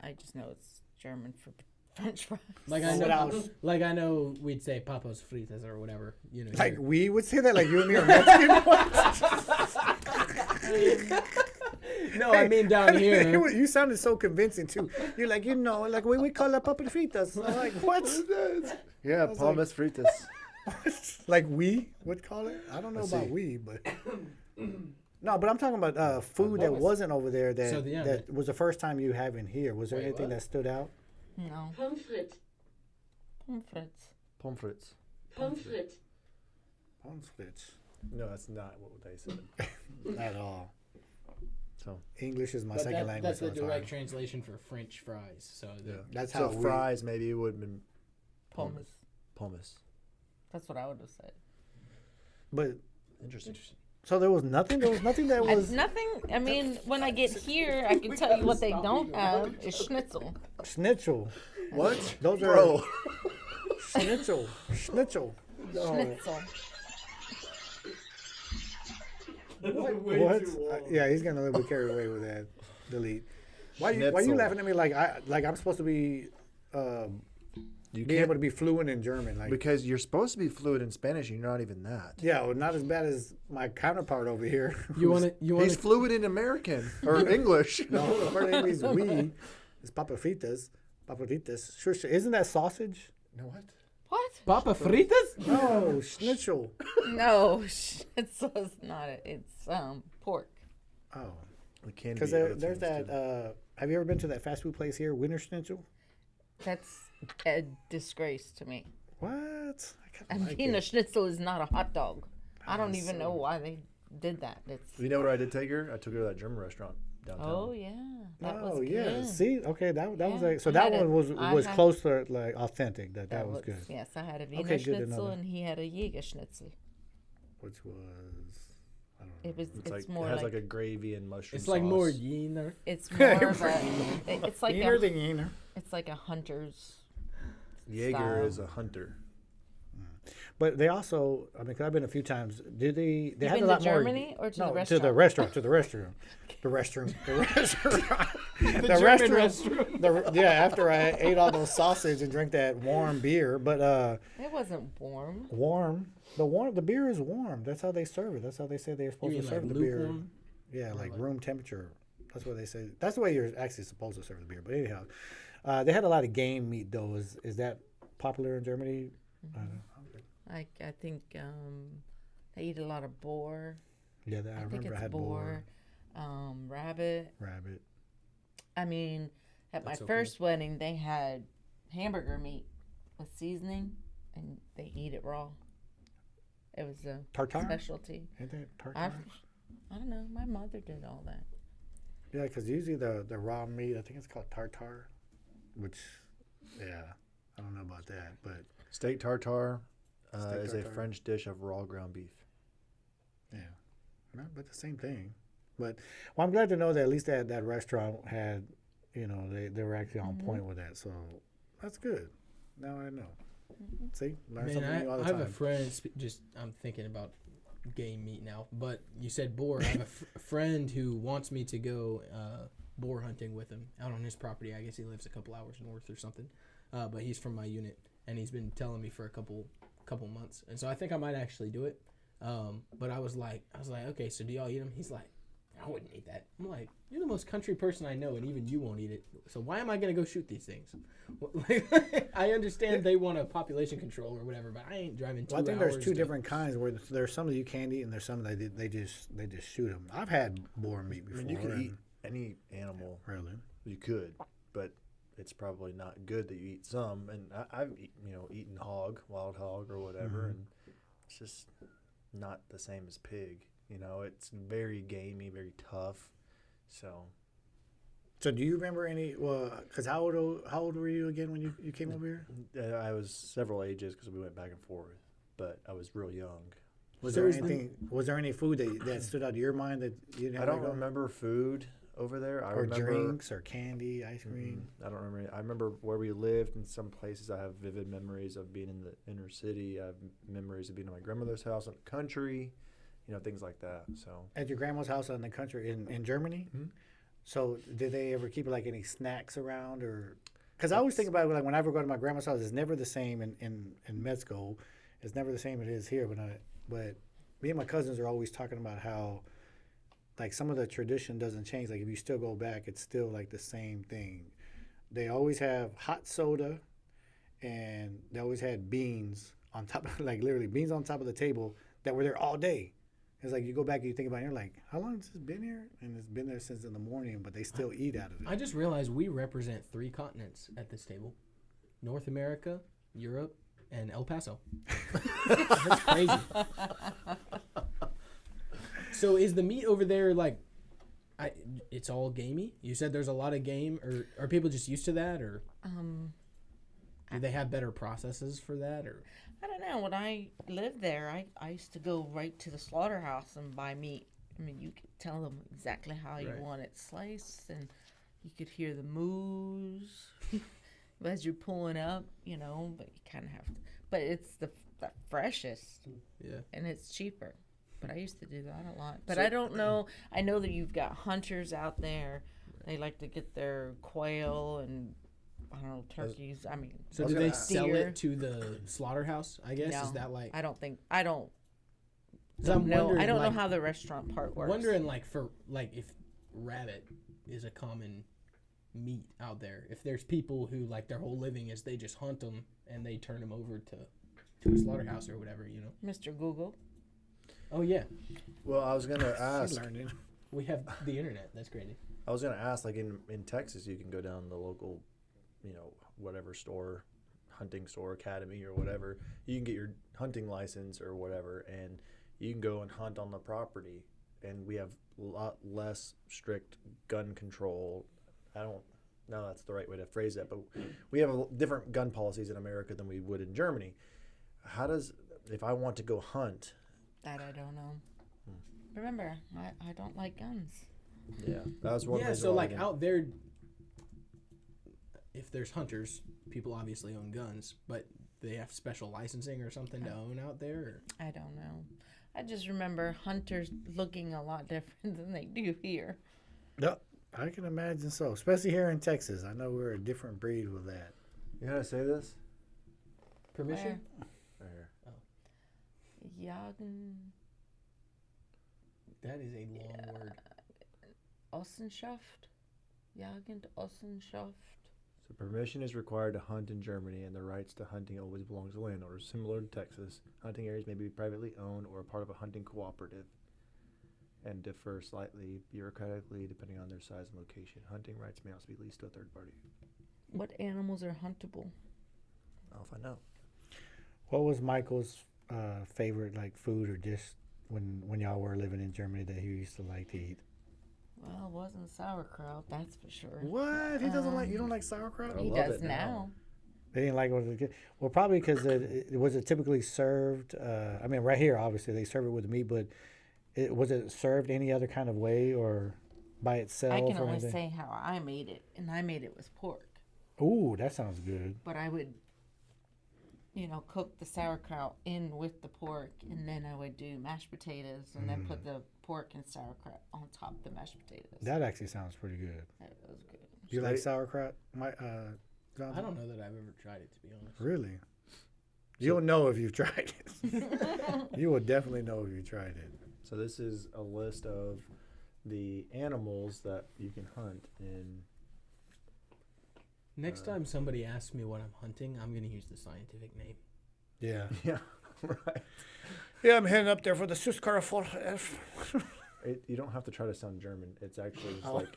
[SPEAKER 2] I just know it's German for French fries.
[SPEAKER 4] Like I
[SPEAKER 3] What
[SPEAKER 4] know,
[SPEAKER 3] else?
[SPEAKER 4] like I know, we'd say papas fritas or whatever. You know,
[SPEAKER 3] Like
[SPEAKER 4] here.
[SPEAKER 3] we would say that, like you and me are Mexican.
[SPEAKER 4] No, I mean down here.
[SPEAKER 3] You sounded so convincing too. You're like, like we call it papas fritas. I'm like, what?
[SPEAKER 1] Yeah,
[SPEAKER 3] was
[SPEAKER 1] pommes fritas.
[SPEAKER 3] Like we would call it? I don't know
[SPEAKER 1] I
[SPEAKER 3] about
[SPEAKER 1] see.
[SPEAKER 3] we, but no. But I'm talking about food that wasn't over there that
[SPEAKER 4] So, yeah,
[SPEAKER 3] that was the first time you having here. Was there
[SPEAKER 5] Wait,
[SPEAKER 3] anything
[SPEAKER 5] what?
[SPEAKER 3] that stood out?
[SPEAKER 2] No.
[SPEAKER 6] Pommes frites.
[SPEAKER 2] Pommes frites.
[SPEAKER 1] Pommes frites.
[SPEAKER 6] Pommes frites.
[SPEAKER 3] Pommes frites.
[SPEAKER 1] No, that's not what they said.
[SPEAKER 3] At all.
[SPEAKER 1] So,
[SPEAKER 3] English is my
[SPEAKER 4] But
[SPEAKER 3] second
[SPEAKER 4] that,
[SPEAKER 3] language.
[SPEAKER 4] that's
[SPEAKER 3] so
[SPEAKER 4] the
[SPEAKER 3] it's
[SPEAKER 4] direct
[SPEAKER 3] hard.
[SPEAKER 4] translation for French fries. So
[SPEAKER 1] yeah.
[SPEAKER 3] That's
[SPEAKER 1] so
[SPEAKER 3] how we-
[SPEAKER 1] fries, maybe it would have been
[SPEAKER 2] Pommes.
[SPEAKER 1] pommes.
[SPEAKER 2] That's what I would have said.
[SPEAKER 3] But
[SPEAKER 1] Interesting.
[SPEAKER 3] so there was nothing. There was nothing that was
[SPEAKER 2] Nothing. I mean, when I get here, I can tell you what they don't have is schnitzel.
[SPEAKER 3] schnitzel.
[SPEAKER 1] What?
[SPEAKER 3] Those are
[SPEAKER 1] Bro.
[SPEAKER 3] schnitzel. Schnitzel.
[SPEAKER 2] Schnitzel.
[SPEAKER 3] What? Yeah, he's getting a little bit carried away with that. Delete. Why you
[SPEAKER 1] Schnitzel.
[SPEAKER 3] laughing at me like I'm supposed to be
[SPEAKER 1] You
[SPEAKER 3] be able to be fluent in German? Like
[SPEAKER 1] because you're supposed to be fluent in Spanish, and you're not even that.
[SPEAKER 3] yeah, well, not as bad as my counterpart over here.
[SPEAKER 4] you want to
[SPEAKER 1] He's fluent in American or English.
[SPEAKER 3] No, part of is we. It's papas fritas. Papas fritas. Sure. Isn't that sausage?
[SPEAKER 1] No what?
[SPEAKER 2] What?
[SPEAKER 4] papa fritas?
[SPEAKER 3] No, schnitzel.
[SPEAKER 2] No, schnitzel is not it. It's pork.
[SPEAKER 3] Oh,
[SPEAKER 1] It can
[SPEAKER 3] because
[SPEAKER 1] be other
[SPEAKER 3] there's
[SPEAKER 1] things,
[SPEAKER 3] that.
[SPEAKER 1] too.
[SPEAKER 3] Have you ever been to that fast food place here, Winter Schnitzel?
[SPEAKER 2] That's a disgrace to me.
[SPEAKER 3] What? I
[SPEAKER 2] I
[SPEAKER 3] kinda like
[SPEAKER 2] mean, a
[SPEAKER 3] it.
[SPEAKER 2] schnitzel is not a hot dog. I don't
[SPEAKER 3] Ah,
[SPEAKER 2] even know why they did that. It's
[SPEAKER 1] You know where I did take her? I took her to that German restaurant downtown.
[SPEAKER 2] oh yeah, that
[SPEAKER 3] Oh
[SPEAKER 2] was
[SPEAKER 3] yeah.
[SPEAKER 2] good.
[SPEAKER 3] See, okay, that was
[SPEAKER 2] Yeah,
[SPEAKER 3] like so
[SPEAKER 2] I
[SPEAKER 3] that
[SPEAKER 2] had
[SPEAKER 3] one
[SPEAKER 2] I
[SPEAKER 3] was
[SPEAKER 2] had-
[SPEAKER 3] close to like authentic. That was good.
[SPEAKER 2] Yes, I had a Wiener
[SPEAKER 3] Okay, good to know
[SPEAKER 2] schnitzel
[SPEAKER 3] that.
[SPEAKER 2] and he had a Jäger schnitzel.
[SPEAKER 3] Which was I don't know.
[SPEAKER 2] It was.
[SPEAKER 1] It's
[SPEAKER 2] It's,
[SPEAKER 1] like
[SPEAKER 2] more
[SPEAKER 1] it has
[SPEAKER 2] like,
[SPEAKER 1] like a gravy and mushroom.
[SPEAKER 4] It's like
[SPEAKER 1] sauce.
[SPEAKER 4] more yener.
[SPEAKER 2] it's more of a. It's like
[SPEAKER 3] Wiener
[SPEAKER 2] a.
[SPEAKER 3] the Wiener.
[SPEAKER 2] It's like a hunter's.
[SPEAKER 1] Jaeger
[SPEAKER 2] style.
[SPEAKER 1] is a hunter.
[SPEAKER 3] But they also, I mean, 'cause I've been a few times. Did they? They
[SPEAKER 2] You
[SPEAKER 3] had
[SPEAKER 2] been
[SPEAKER 3] a
[SPEAKER 2] to
[SPEAKER 3] lot more.
[SPEAKER 2] Germany or to
[SPEAKER 3] no,
[SPEAKER 2] the
[SPEAKER 3] to
[SPEAKER 2] restaurant?
[SPEAKER 3] the restaurant, to the restroom, the restroom, the restaurant, the
[SPEAKER 4] German
[SPEAKER 3] restroom. Yeah, after I ate all those sausage and drank that warm beer, but
[SPEAKER 2] It wasn't warm.
[SPEAKER 3] the beer is warm. That's how they serve it. That's how they say they're
[SPEAKER 4] You
[SPEAKER 3] supposed
[SPEAKER 4] mean
[SPEAKER 3] to
[SPEAKER 4] like
[SPEAKER 3] serve the beer.
[SPEAKER 4] lukewarm?
[SPEAKER 3] Yeah, like room temperature. That's what they say. That's the way you're actually supposed to serve the beer. But anyhow, They had a lot of game meat though. Is that popular in Germany?
[SPEAKER 2] I think they eat a lot of boar.
[SPEAKER 3] Yeah, I
[SPEAKER 2] think
[SPEAKER 3] remember I
[SPEAKER 2] it's
[SPEAKER 3] had boar,
[SPEAKER 2] rabbit.
[SPEAKER 3] rabbit.
[SPEAKER 2] I mean, at my
[SPEAKER 4] That's so
[SPEAKER 2] first wedding, they had hamburger meat with seasoning, and they eat it raw. It was a
[SPEAKER 3] Tartare?
[SPEAKER 2] specialty.
[SPEAKER 3] Ain't that tartare?
[SPEAKER 2] I don't know. My mother did all that.
[SPEAKER 3] Yeah, because usually the raw meat, I think it's called tartare, which, yeah, I don't know about that, but
[SPEAKER 1] Steak tartare
[SPEAKER 3] Steak
[SPEAKER 1] is
[SPEAKER 3] tartare.
[SPEAKER 1] a French dish of raw ground beef.
[SPEAKER 3] yeah, no, but the same thing. But well, I'm glad to know that at least that restaurant had, they were actually on point with that. So that's good. Now I know. See, learn something new all the
[SPEAKER 4] I
[SPEAKER 3] time.
[SPEAKER 4] have a friend. I'm thinking about game meat now, but you said boar. I have a friend who wants me to go boar hunting with him out on his property. I guess he lives a couple hours north or something, but he's from my unit, and he's been telling me for a couple months, and so I think I might actually do it. But I was like, okay, so do y'all eat them? He's like, I wouldn't eat that. I'm like, you're the most country person I know, and even you won't eat it. So why am I gonna go shoot these things? I understand they want a population control or whatever, but I ain't driving 2
[SPEAKER 3] Well, I think
[SPEAKER 4] hours.
[SPEAKER 3] there's two different kinds where there's some that you can't eat and there's some that they just shoot them. I've had boar meat
[SPEAKER 1] I
[SPEAKER 3] before.
[SPEAKER 1] mean, you can
[SPEAKER 3] and-
[SPEAKER 1] eat any animal.
[SPEAKER 3] Really?
[SPEAKER 1] You could, but it's probably not good that you eat some. And I've eaten wild hog or whatever, and it's just not the same as pig. It's very gamey, very tough. So
[SPEAKER 3] So do you remember any? Well, because how old were you again when you came over here?
[SPEAKER 1] I was several ages because we went back and forth, but I was real young.
[SPEAKER 3] Was
[SPEAKER 4] So
[SPEAKER 3] there
[SPEAKER 4] is
[SPEAKER 3] anything? Was there any food that stood out to your mind that you didn't?
[SPEAKER 1] I don't remember food over there. I
[SPEAKER 3] Or
[SPEAKER 1] remember
[SPEAKER 3] drinks or candy, ice cream.
[SPEAKER 1] I don't remember. I remember where we lived in some places. I have vivid memories of being in the inner city. I have memories of being at my grandmother's house in the country, things like that. So
[SPEAKER 3] At your grandma's house in the country in Germany.
[SPEAKER 1] Mhm.
[SPEAKER 3] So did they ever keep like any snacks around or? Because I always think about it, like whenever I go to my grandma's house, it's never the same in Mexico. It's never the same it is here. But me and my cousins are always talking about how like some of the tradition doesn't change. Like if you still go back, it's still like the same thing. They always have hot soda, and they always had beans on top of like literally beans on top of the table that were there all day. It's like you go back and you think about it, you're like, how long has this been here? And it's been there since in the morning, but they still eat out of it.
[SPEAKER 4] I just realized we represent 3 continents at this table: North America, Europe, and El Paso. That's crazy. So is the meat over there like? It's all gamey. You said there's a lot of game, or are people just used to that, or do they have better processes for that, or?
[SPEAKER 2] I don't know. When I lived there, I used to go right to the slaughterhouse and buy meat. I mean, you could tell them exactly how you
[SPEAKER 4] Right.
[SPEAKER 2] want it sliced, and you could hear the moos as you're pulling up, but you kind of have to. But it's the freshest,
[SPEAKER 4] Yeah.
[SPEAKER 2] and it's cheaper. But I used to do that a lot. But I don't know. I know that you've got hunters out there. They like to get their quail and, I don't know, turkeys. I mean,
[SPEAKER 4] So
[SPEAKER 1] I was
[SPEAKER 4] do they
[SPEAKER 1] gonna
[SPEAKER 4] sell
[SPEAKER 2] deer.
[SPEAKER 4] it to the slaughterhouse? I guess
[SPEAKER 2] No,
[SPEAKER 4] is that like?
[SPEAKER 2] I don't.
[SPEAKER 4] 'Cause I'm
[SPEAKER 2] know. I
[SPEAKER 4] wondering,
[SPEAKER 2] don't know
[SPEAKER 4] like-
[SPEAKER 2] how the restaurant part works.
[SPEAKER 4] Wondering if rabbit is a common meat out there. If there's people who like their whole living is they just hunt them and they turn them over to a slaughterhouse or whatever,
[SPEAKER 2] Mr. Google.
[SPEAKER 4] Oh yeah,
[SPEAKER 1] well, I was gonna
[SPEAKER 3] She's
[SPEAKER 1] ask.
[SPEAKER 3] learning.
[SPEAKER 4] we have the internet. That's crazy.
[SPEAKER 1] I was gonna ask, like in Texas, you can go down to the local, whatever store, hunting store, academy or whatever. You can get your hunting license or whatever, and you can go and hunt on the property. And we have a lot less strict gun control. I don't know that's the right way to phrase that, but we have different gun policies in America than we would in Germany. If I want to go hunt?
[SPEAKER 2] That I don't know. Remember, I don't like guns.
[SPEAKER 1] Yeah, that was one.
[SPEAKER 4] Yeah,
[SPEAKER 1] reason
[SPEAKER 4] so
[SPEAKER 1] why I
[SPEAKER 4] like
[SPEAKER 1] didn't-
[SPEAKER 4] out there, if there's hunters, people obviously own guns, but they have special licensing or something to own out there. Or?
[SPEAKER 2] I don't know. I just remember hunters looking a lot different than they do here.
[SPEAKER 3] Yep, I can imagine so. Especially here in Texas. I know we're a different breed with that.
[SPEAKER 1] You know how to say this?
[SPEAKER 4] Permission?
[SPEAKER 1] Right here.
[SPEAKER 2] Jagen,
[SPEAKER 4] That is a long word.
[SPEAKER 2] Ossenschaft. Jagend, Ossenschaft.
[SPEAKER 1] So permission is required to hunt in Germany, and the rights to hunting always belongs to landowners. Similar to Texas, hunting areas may be privately owned or a part of a hunting cooperative and differ slightly bureaucratically depending on their size and location. Hunting rights may also be leased to a third party.
[SPEAKER 2] What animals are huntable?
[SPEAKER 1] I'll find out.
[SPEAKER 3] What was Michael's favorite like food or dish when y'all were living in Germany that he used to like to eat?
[SPEAKER 2] Well, it wasn't sauerkraut, that's for sure.
[SPEAKER 3] What? He doesn't like. You don't like sauerkraut?
[SPEAKER 1] I
[SPEAKER 2] He
[SPEAKER 1] love
[SPEAKER 2] does
[SPEAKER 1] it now.
[SPEAKER 2] now.
[SPEAKER 3] They didn't like it when it was a kid. Well, probably because was it typically served? I mean, right here, obviously they serve it with meat, but was it served any other kind of way or by itself?
[SPEAKER 2] I can
[SPEAKER 3] or
[SPEAKER 2] only
[SPEAKER 3] anything?
[SPEAKER 2] say how I made it, and I made it with pork.
[SPEAKER 3] Ooh, that sounds good.
[SPEAKER 2] But I would, cook the sauerkraut in with the pork, and then I would do mashed potatoes, and then put the pork and sauerkraut on top of the mashed potatoes.
[SPEAKER 3] That actually sounds pretty good.
[SPEAKER 2] That was good.
[SPEAKER 3] Do you like sauerkraut, Jonathan?
[SPEAKER 4] I don't know that I've ever tried it, to be honest.
[SPEAKER 3] Really? You'll know if you've tried it. You will definitely know if you tried it.
[SPEAKER 1] So this is a list of the animals that you can hunt in.
[SPEAKER 4] Next time somebody asks me what I'm hunting, I'm going to use the scientific name.
[SPEAKER 3] Yeah.
[SPEAKER 1] Yeah, right.
[SPEAKER 3] Yeah, I'm heading up there for the Suskarafol.
[SPEAKER 1] You don't have to try to sound German. It's actually just
[SPEAKER 3] Oh.
[SPEAKER 1] like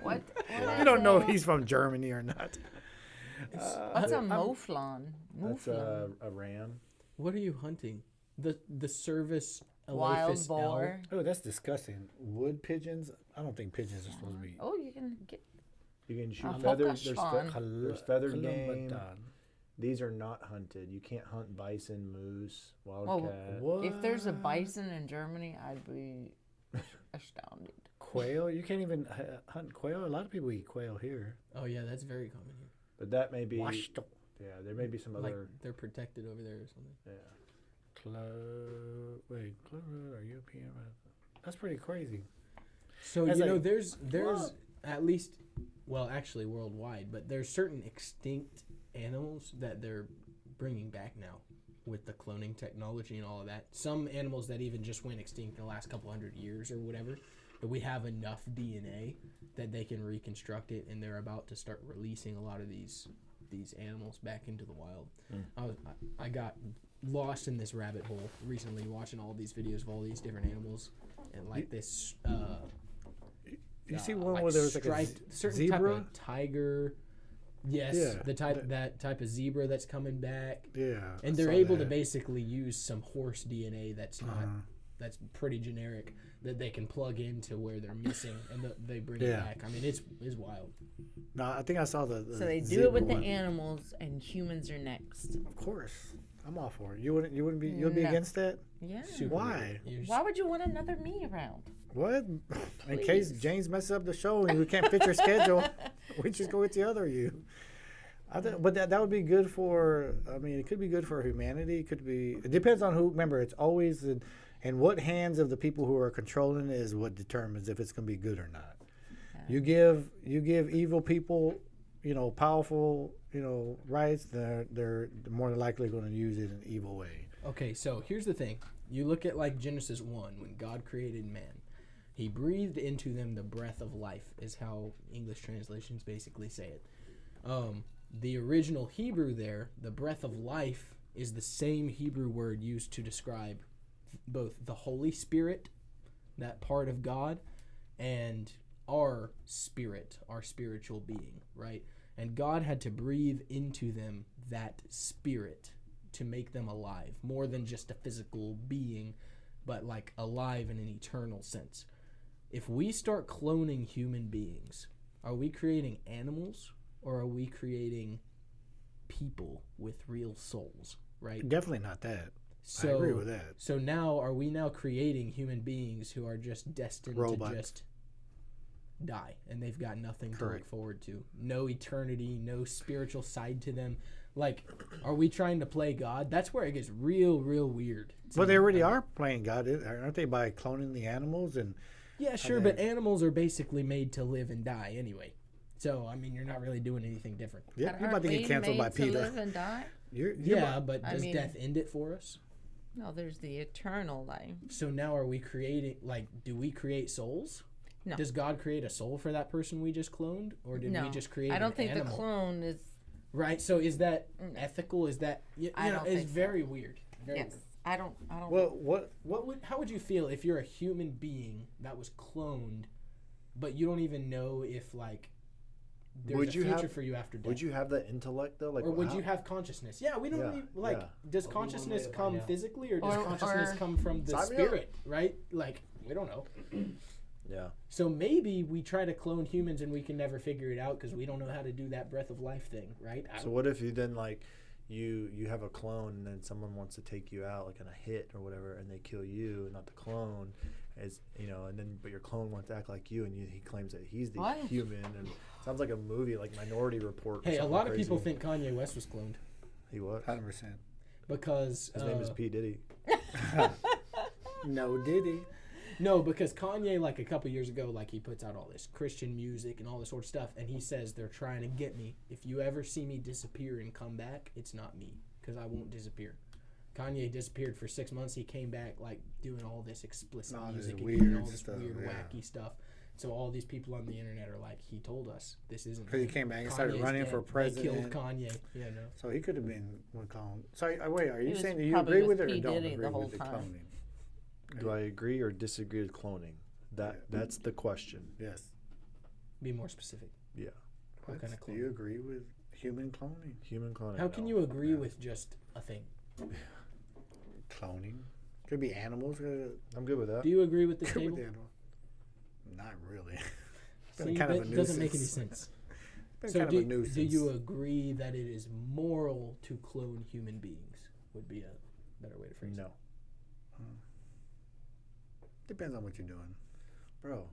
[SPEAKER 2] What?
[SPEAKER 3] You don't know if he's from Germany or not.
[SPEAKER 2] What's a mouflon?
[SPEAKER 1] that's a ram.
[SPEAKER 4] What are you hunting? The service
[SPEAKER 2] Wild
[SPEAKER 4] Elaphus L?
[SPEAKER 2] boar.
[SPEAKER 3] Oh, that's disgusting. Wood pigeons? I don't think pigeons are supposed to be.
[SPEAKER 2] Oh, you can get.
[SPEAKER 1] You can shoot
[SPEAKER 2] A
[SPEAKER 1] feathered.
[SPEAKER 2] Fockerschwan.
[SPEAKER 1] There's feathered game.
[SPEAKER 3] Columbaton.
[SPEAKER 1] These are not hunted. You can't hunt bison, moose,
[SPEAKER 2] Oh,
[SPEAKER 1] wildcat.
[SPEAKER 3] What?
[SPEAKER 2] If there's a bison in Germany, I'd be astounded.
[SPEAKER 3] Quail? You can't even hunt quail. A lot of people eat quail here.
[SPEAKER 4] Oh, yeah, that's very common here.
[SPEAKER 1] But that may be.
[SPEAKER 3] Washto.
[SPEAKER 1] Yeah, there may be some
[SPEAKER 4] Like,
[SPEAKER 1] other.
[SPEAKER 4] they're protected over there or something.
[SPEAKER 1] Yeah.
[SPEAKER 3] Wait, or European? That's pretty crazy.
[SPEAKER 4] So,
[SPEAKER 3] As
[SPEAKER 4] there's at least, well, actually worldwide, but there's certain extinct animals that they're bringing back now with the cloning technology and all of that. Some animals that even just went extinct in the last couple hundred years or whatever, but we have enough DNA that they can reconstruct it, and they're about to start releasing a lot of these animals back into the wild. I got lost in this rabbit hole recently watching all these videos of all these different animals and like this
[SPEAKER 3] You see one
[SPEAKER 4] like
[SPEAKER 3] where there was like a
[SPEAKER 4] certain
[SPEAKER 3] zebra?
[SPEAKER 4] type of tiger. Yes,
[SPEAKER 3] Yeah,
[SPEAKER 4] that type of zebra that's coming back.
[SPEAKER 3] Yeah.
[SPEAKER 4] And
[SPEAKER 3] I
[SPEAKER 4] they're
[SPEAKER 3] saw
[SPEAKER 4] able to
[SPEAKER 3] that.
[SPEAKER 4] basically use some horse DNA that's not that's pretty generic that they can plug into where they're missing, and they bring it
[SPEAKER 3] Yeah.
[SPEAKER 4] back. I mean, it's wild.
[SPEAKER 3] No, I think I saw the
[SPEAKER 2] So they do
[SPEAKER 3] zebra
[SPEAKER 2] it with the
[SPEAKER 3] one.
[SPEAKER 2] animals, and humans are next.
[SPEAKER 3] Of course, I'm all for it. You wouldn't be. You'd be
[SPEAKER 2] No.
[SPEAKER 3] against that?
[SPEAKER 2] Yeah.
[SPEAKER 4] Super
[SPEAKER 3] Why?
[SPEAKER 4] weird. You're
[SPEAKER 2] Why would you want another me around?
[SPEAKER 3] What? In case James messes up the show and we can't fit your schedule, we just go with the other you. But that would be good for. I mean, it could be good for humanity. It could be. It depends on who. Remember, it's always in what hands of the people who are controlling it is what determines if it's going to be good or not. You give evil people, powerful, rights. They're more than likely going to use it in an evil way.
[SPEAKER 4] Okay, so here's the thing. You look at like Genesis 1, when God created man. He breathed into them the breath of life, is how English translations basically say it. The original Hebrew there, the breath of life, is the same Hebrew word used to describe both the Holy Spirit, that part of God, and our spirit, our spiritual being, right? And God had to breathe into them that spirit to make them alive, more than just a physical being, but like alive in an eternal sense. If we start cloning human beings, are we creating animals or are we creating people with real souls, right?
[SPEAKER 3] Definitely not that.
[SPEAKER 4] So,
[SPEAKER 3] I agree with that.
[SPEAKER 4] So now, are we now creating human beings who are just destined
[SPEAKER 3] Robots.
[SPEAKER 4] to just die, and they've got nothing to
[SPEAKER 3] Correct.
[SPEAKER 4] look forward to? No eternity, no spiritual side to them. Like, are we trying to play God? That's where it gets real, real weird.
[SPEAKER 3] Well, they already are playing God, aren't they? By cloning the animals and.
[SPEAKER 4] Yeah, sure, but animals are basically made to live and die anyway. So, I mean, you're not really doing anything different.
[SPEAKER 3] Yeah,
[SPEAKER 2] But
[SPEAKER 3] you're about to
[SPEAKER 2] aren't
[SPEAKER 3] get
[SPEAKER 2] we
[SPEAKER 3] canceled by
[SPEAKER 2] made to
[SPEAKER 3] PETA.
[SPEAKER 2] live and die?
[SPEAKER 3] You're
[SPEAKER 4] Yeah,
[SPEAKER 3] about-
[SPEAKER 4] but
[SPEAKER 2] I
[SPEAKER 4] does
[SPEAKER 2] mean-
[SPEAKER 4] death end it for us?
[SPEAKER 2] No, there's the eternal life.
[SPEAKER 4] So now are we creating, like, do we create souls?
[SPEAKER 2] No.
[SPEAKER 4] Does God create a soul for that person we just cloned, or did
[SPEAKER 2] No.
[SPEAKER 4] we just create?
[SPEAKER 2] I don't
[SPEAKER 4] an
[SPEAKER 2] think
[SPEAKER 4] animal?
[SPEAKER 2] the clone is.
[SPEAKER 4] Right. So is that
[SPEAKER 2] No.
[SPEAKER 4] ethical? Is that
[SPEAKER 2] I don't
[SPEAKER 4] it's
[SPEAKER 2] think so.
[SPEAKER 4] very weird. Very
[SPEAKER 2] Yes.
[SPEAKER 4] weird.
[SPEAKER 2] I don't.
[SPEAKER 4] How would you feel if you're a human being that was cloned, but you don't even know if like there's
[SPEAKER 1] Would
[SPEAKER 4] a
[SPEAKER 1] you
[SPEAKER 4] future
[SPEAKER 1] have-
[SPEAKER 4] for you after death?
[SPEAKER 1] Would you have that intellect though? Like,
[SPEAKER 4] or would
[SPEAKER 1] how-
[SPEAKER 4] you have consciousness? Yeah, we don't
[SPEAKER 1] Yeah,
[SPEAKER 4] really, like.
[SPEAKER 1] yeah.
[SPEAKER 4] Does
[SPEAKER 5] Only one way
[SPEAKER 4] consciousness
[SPEAKER 5] to find
[SPEAKER 4] come
[SPEAKER 5] out.
[SPEAKER 4] physically, or does
[SPEAKER 2] Or-
[SPEAKER 4] consciousness
[SPEAKER 2] or-
[SPEAKER 4] come from the
[SPEAKER 1] Sign me up.
[SPEAKER 4] spirit? Right? Like we don't know.
[SPEAKER 1] Yeah.
[SPEAKER 4] So maybe we try to clone humans and we can never figure it out because we don't know how to do that breath of life thing, right?
[SPEAKER 1] So what if you then like you have a clone and then someone wants to take you out like in a hit or whatever and they kill you, not the clone, as you know, and then but your clone wants to act like you and he claims that he's the
[SPEAKER 2] What?
[SPEAKER 1] human and sounds like a movie like Minority Report. Or
[SPEAKER 4] Hey, a
[SPEAKER 1] something
[SPEAKER 4] lot of
[SPEAKER 1] crazy.
[SPEAKER 4] people think Kanye West was cloned
[SPEAKER 1] he was.
[SPEAKER 3] 100%.
[SPEAKER 4] because
[SPEAKER 1] His name is P Diddy.
[SPEAKER 3] No, did he?
[SPEAKER 4] No, because Kanye, like a couple years ago, like he puts out all this Christian music and all this sort of stuff, and he says they're trying to get me. If you ever see me disappear and come back, it's not me, because I won't disappear. Kanye disappeared for 6 months. He came back like doing all this explicit
[SPEAKER 3] All this
[SPEAKER 4] music and
[SPEAKER 3] weird
[SPEAKER 4] doing all this
[SPEAKER 3] stuff,
[SPEAKER 4] weird,
[SPEAKER 3] yeah.
[SPEAKER 4] wacky stuff. So all these people on the internet are like, he told us this isn't.
[SPEAKER 3] Because he
[SPEAKER 4] him.
[SPEAKER 3] came back and started
[SPEAKER 4] Kanye's
[SPEAKER 3] running
[SPEAKER 4] dead.
[SPEAKER 3] for president.
[SPEAKER 4] They killed Kanye. Yeah, no.
[SPEAKER 3] So he could have been one clone. So wait, are you
[SPEAKER 2] was
[SPEAKER 3] saying that you
[SPEAKER 2] probably
[SPEAKER 3] agree
[SPEAKER 2] with
[SPEAKER 3] with it or
[SPEAKER 2] P.
[SPEAKER 3] don't
[SPEAKER 2] Diddy
[SPEAKER 3] agree
[SPEAKER 2] the whole
[SPEAKER 3] with the
[SPEAKER 2] time.
[SPEAKER 3] cloning?
[SPEAKER 1] Do I agree or disagree with cloning? That's the question.
[SPEAKER 3] Yes.
[SPEAKER 4] Be more specific.
[SPEAKER 1] Yeah.
[SPEAKER 4] What kind of
[SPEAKER 3] Do you agree with human cloning?
[SPEAKER 1] Human cloning.
[SPEAKER 4] How can
[SPEAKER 1] no.
[SPEAKER 4] you agree
[SPEAKER 3] Yeah.
[SPEAKER 4] with just a thing?
[SPEAKER 3] Cloning could be animals.
[SPEAKER 1] I'm good with that.
[SPEAKER 4] Do you agree with the
[SPEAKER 3] Could
[SPEAKER 4] table?
[SPEAKER 3] be animals. Not really. Been
[SPEAKER 4] See,
[SPEAKER 3] kind of a
[SPEAKER 4] that doesn't make any
[SPEAKER 3] nuisance.
[SPEAKER 4] sense.
[SPEAKER 3] Been
[SPEAKER 4] So
[SPEAKER 3] kind
[SPEAKER 4] do,
[SPEAKER 3] of a nuisance.
[SPEAKER 4] do you agree that it is moral to clone human beings? Would be a better way to phrase it.
[SPEAKER 1] No.
[SPEAKER 3] Depends on what you're doing, bro.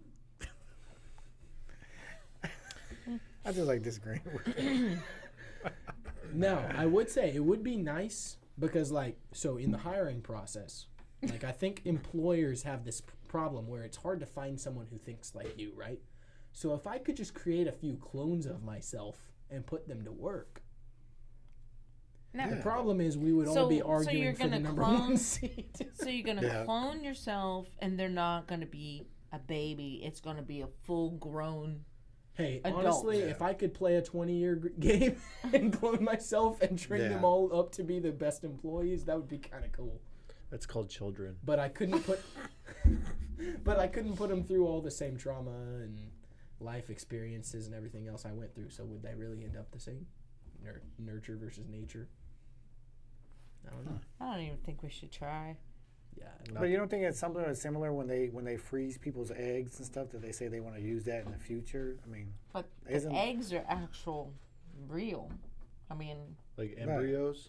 [SPEAKER 3] I just like disagreeing with you.
[SPEAKER 4] Now, I would say it would be nice because, like, so in the hiring process, like, I think employers have this problem where it's hard to find someone who thinks like you, right? So if I could just create a few clones of myself and put them to work,
[SPEAKER 2] No.
[SPEAKER 4] the problem is we would all
[SPEAKER 2] So-
[SPEAKER 4] be
[SPEAKER 2] so
[SPEAKER 4] arguing
[SPEAKER 2] you're
[SPEAKER 4] for the
[SPEAKER 2] gonna
[SPEAKER 4] number
[SPEAKER 2] clone-
[SPEAKER 4] one seat.
[SPEAKER 2] So you're gonna
[SPEAKER 3] Yeah.
[SPEAKER 2] clone yourself, and they're not gonna be a baby. It's gonna be a full-grown.
[SPEAKER 4] Hey,
[SPEAKER 2] Adult.
[SPEAKER 4] honestly,
[SPEAKER 3] Yeah.
[SPEAKER 4] if I could play a 20-year game and clone myself and train
[SPEAKER 3] Yeah.
[SPEAKER 4] them all up to be the best employees, that would be kind of cool.
[SPEAKER 1] That's called children.
[SPEAKER 4] But I couldn't put them through all the same trauma and life experiences and everything else I went through. So would they really end up the same? Nurture versus nature. I don't know.
[SPEAKER 2] I don't even think we should try.
[SPEAKER 4] Yeah.
[SPEAKER 3] But you don't think it's something that's similar when they freeze people's eggs and stuff that they say they want to use that in the future? I mean,
[SPEAKER 2] But the
[SPEAKER 3] Isn't-
[SPEAKER 2] eggs are actual, real. I mean,
[SPEAKER 1] Like embryos.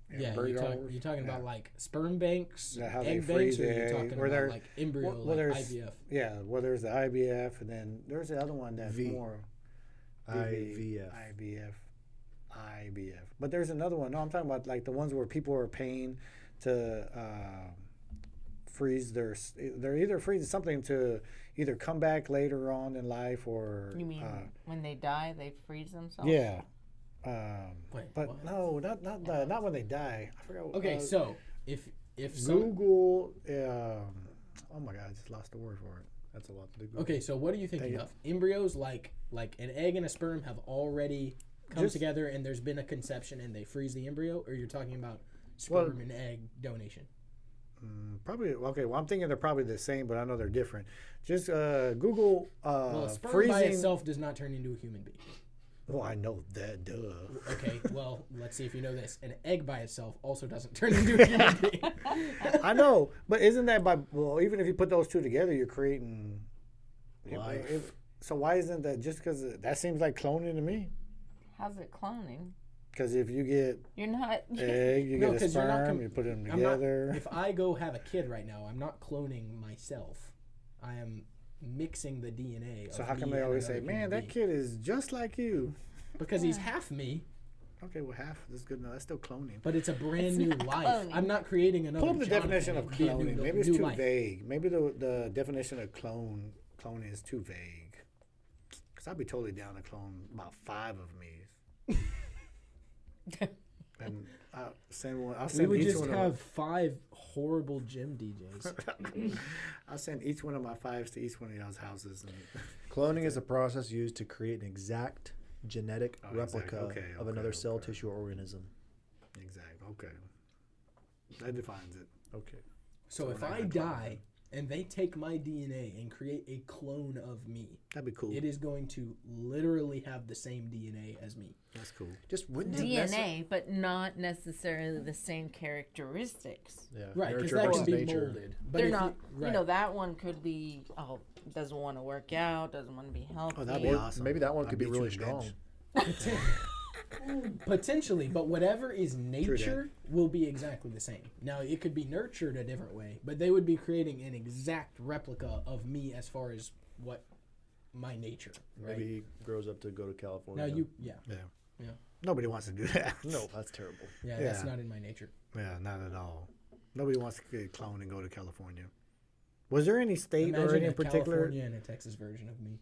[SPEAKER 4] Yeah,
[SPEAKER 3] embryos,
[SPEAKER 4] you're talking
[SPEAKER 3] yeah.
[SPEAKER 4] about like sperm banks,
[SPEAKER 3] Yeah, how they
[SPEAKER 4] egg
[SPEAKER 3] freeze
[SPEAKER 4] banks, or
[SPEAKER 3] the
[SPEAKER 4] you're
[SPEAKER 3] egg,
[SPEAKER 4] talking
[SPEAKER 3] or
[SPEAKER 4] about
[SPEAKER 3] they're-
[SPEAKER 4] like embryo,
[SPEAKER 3] well,
[SPEAKER 4] like
[SPEAKER 3] there's-
[SPEAKER 4] IVF?
[SPEAKER 3] Yeah, well, there's the IVF, and then there's the other one that's
[SPEAKER 1] V.
[SPEAKER 3] more
[SPEAKER 1] IVF.
[SPEAKER 3] IVF. But there's another one. No, I'm talking about like the ones where people are paying to freeze they're either freezing something to either come back later on in life or
[SPEAKER 2] you mean when they die, they freeze themselves?
[SPEAKER 3] yeah.
[SPEAKER 4] Wait,
[SPEAKER 3] But
[SPEAKER 4] what?
[SPEAKER 3] no, not when they die. I forgot.
[SPEAKER 4] Okay, so if some
[SPEAKER 3] Google. Oh my God, I just lost the word for it.
[SPEAKER 1] That's a lot to do.
[SPEAKER 4] Okay, so what are you thinking
[SPEAKER 3] Dang it.
[SPEAKER 4] of? Embryos, like an egg and a sperm, have already come
[SPEAKER 3] Just-
[SPEAKER 4] together, and there's been a conception, and they freeze the embryo, or you're talking about sperm and egg donation?
[SPEAKER 3] Probably okay. Well, I'm thinking they're probably the same, but I know they're different. Just Google
[SPEAKER 4] Well, a sperm
[SPEAKER 3] freezing.
[SPEAKER 4] by itself does not turn into a human being.
[SPEAKER 3] Well, I know that. Duh.
[SPEAKER 4] Okay, well, let's see if you know this. An egg by itself also doesn't turn into a human being.
[SPEAKER 3] I know, but isn't that by? Well, even if you put those two together, you're creating
[SPEAKER 1] Life.
[SPEAKER 3] So why isn't that just because that seems like cloning to me?
[SPEAKER 2] How's it cloning?
[SPEAKER 3] Because if you get
[SPEAKER 2] You're not.
[SPEAKER 3] egg, you
[SPEAKER 4] No,
[SPEAKER 3] get a
[SPEAKER 4] 'cause you're not
[SPEAKER 3] sperm, you put them
[SPEAKER 4] I'm not,
[SPEAKER 3] together.
[SPEAKER 4] if I go have a kid right now, I'm not cloning myself. I am mixing the DNA.
[SPEAKER 3] So
[SPEAKER 4] of
[SPEAKER 3] how come
[SPEAKER 4] me
[SPEAKER 3] they
[SPEAKER 4] and
[SPEAKER 3] always say,
[SPEAKER 4] another
[SPEAKER 3] "Man,
[SPEAKER 4] human
[SPEAKER 3] that
[SPEAKER 4] being."
[SPEAKER 3] kid is just like you"?
[SPEAKER 4] Because he's half me,
[SPEAKER 3] Okay, well, half is good enough. That's still cloning.
[SPEAKER 4] but it's a brand
[SPEAKER 2] It's
[SPEAKER 4] new
[SPEAKER 2] not
[SPEAKER 4] life.
[SPEAKER 2] cloning.
[SPEAKER 4] I'm not creating another.
[SPEAKER 3] Pull up the
[SPEAKER 4] Jonathan.
[SPEAKER 3] definition of
[SPEAKER 4] It'd be a
[SPEAKER 3] cloning.
[SPEAKER 4] new-
[SPEAKER 3] Maybe it's
[SPEAKER 4] new
[SPEAKER 3] too
[SPEAKER 4] life.
[SPEAKER 3] vague. Maybe the definition of cloning is too vague. Because I'd be totally down to clone about 5 of me. And I'll send one. I'll
[SPEAKER 4] We
[SPEAKER 3] send
[SPEAKER 4] would
[SPEAKER 3] each
[SPEAKER 4] just
[SPEAKER 3] one
[SPEAKER 4] have 5 horrible gym DJs.
[SPEAKER 3] I'll send each one of my 5s to each one of y'all's houses. And
[SPEAKER 1] Cloning is a process used to create an exact genetic replica of another cell,
[SPEAKER 3] okay.
[SPEAKER 1] tissue, or organism.
[SPEAKER 3] Exactly. Okay. That defines it.
[SPEAKER 1] Okay.
[SPEAKER 4] So if
[SPEAKER 3] we're not
[SPEAKER 4] I
[SPEAKER 3] gonna talk about
[SPEAKER 4] die
[SPEAKER 3] it.
[SPEAKER 4] and they take my DNA and create a clone of me,
[SPEAKER 3] That'd be cool.
[SPEAKER 4] it is going to literally have the same DNA as me.
[SPEAKER 3] That's cool.
[SPEAKER 1] Just wouldn't it
[SPEAKER 2] DNA, but not necessarily the same characteristics.
[SPEAKER 1] Yeah.
[SPEAKER 4] Right, because
[SPEAKER 1] Nurture
[SPEAKER 4] that can
[SPEAKER 1] versus
[SPEAKER 4] be
[SPEAKER 1] nature.
[SPEAKER 4] molded. But
[SPEAKER 2] They're
[SPEAKER 4] if
[SPEAKER 2] not,
[SPEAKER 4] right.
[SPEAKER 2] you know, that one could be, doesn't want to work out, doesn't want to be healthy.
[SPEAKER 3] Oh, that'd be
[SPEAKER 1] Or
[SPEAKER 3] awesome.
[SPEAKER 1] maybe that one
[SPEAKER 3] I'd
[SPEAKER 1] could be
[SPEAKER 3] beat you
[SPEAKER 1] really
[SPEAKER 3] in
[SPEAKER 1] strong.
[SPEAKER 3] bench.
[SPEAKER 4] Potentially, but whatever is
[SPEAKER 3] that.
[SPEAKER 4] nature will be exactly the same. Now, it could be nurtured a different way, but they would be creating an exact replica of me as far as what my nature. Right?
[SPEAKER 1] Maybe he grows up to go to California.
[SPEAKER 4] Now
[SPEAKER 3] Yeah.
[SPEAKER 4] Yeah.
[SPEAKER 3] Nobody wants to do that.
[SPEAKER 1] No, that's terrible.
[SPEAKER 4] Yeah, that's
[SPEAKER 3] Yeah.
[SPEAKER 4] not in my nature.
[SPEAKER 3] Yeah, not at all. Nobody wants to get cloned and go to California. Was there any state or
[SPEAKER 4] Imagine
[SPEAKER 3] any
[SPEAKER 4] a
[SPEAKER 3] in particular?
[SPEAKER 4] California and a Texas version of me.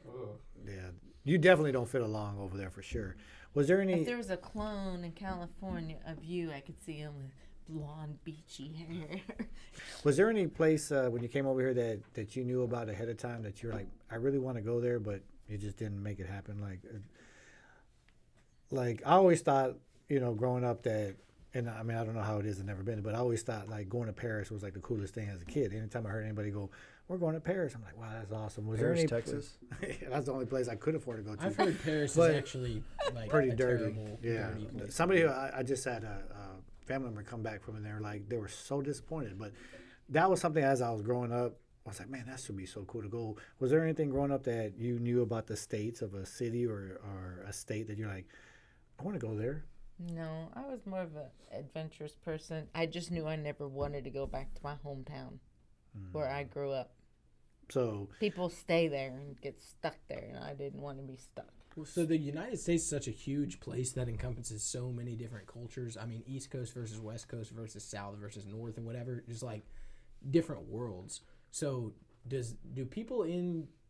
[SPEAKER 5] Oh.
[SPEAKER 3] Yeah, you definitely don't fit along over there for sure. Was there any?
[SPEAKER 2] If there was a clone in California of you, I could see him with blonde, beachy hair.
[SPEAKER 3] Was there any place when you came over here that you knew about ahead of time that you're like, I really want to go there, but you just didn't make it happen? Like I always thought, growing up that, and I mean I don't know how it is, I've never been, but I always thought like going to Paris was like the coolest thing as a kid. Anytime I heard anybody go, "We're going to Paris," I'm like, "Wow, that's awesome." Was
[SPEAKER 1] Paris,
[SPEAKER 3] there any
[SPEAKER 1] Texas?
[SPEAKER 3] That's the only place I could afford to go to.
[SPEAKER 4] I've heard Paris
[SPEAKER 3] But
[SPEAKER 4] is actually like
[SPEAKER 3] pretty
[SPEAKER 4] a
[SPEAKER 3] dirty.
[SPEAKER 4] terrible,
[SPEAKER 3] Yeah.
[SPEAKER 4] dirty place.
[SPEAKER 3] Somebody I just had a family member come back from, and they were so disappointed. But that was something as I was growing up, I was like, man, that should be so cool to go. Was there anything growing up that you knew about the states of a city or a state that you're like, I want to go there?
[SPEAKER 2] No, I was more of an adventurous person. I just knew I never wanted to go back to my hometown where I grew up.
[SPEAKER 3] So
[SPEAKER 2] People stay there and get stuck there, and I didn't want to be stuck.
[SPEAKER 4] Well, so the United States is such a huge place that encompasses so many different cultures. I mean, East Coast versus West Coast versus South versus North and whatever, just like different worlds. So do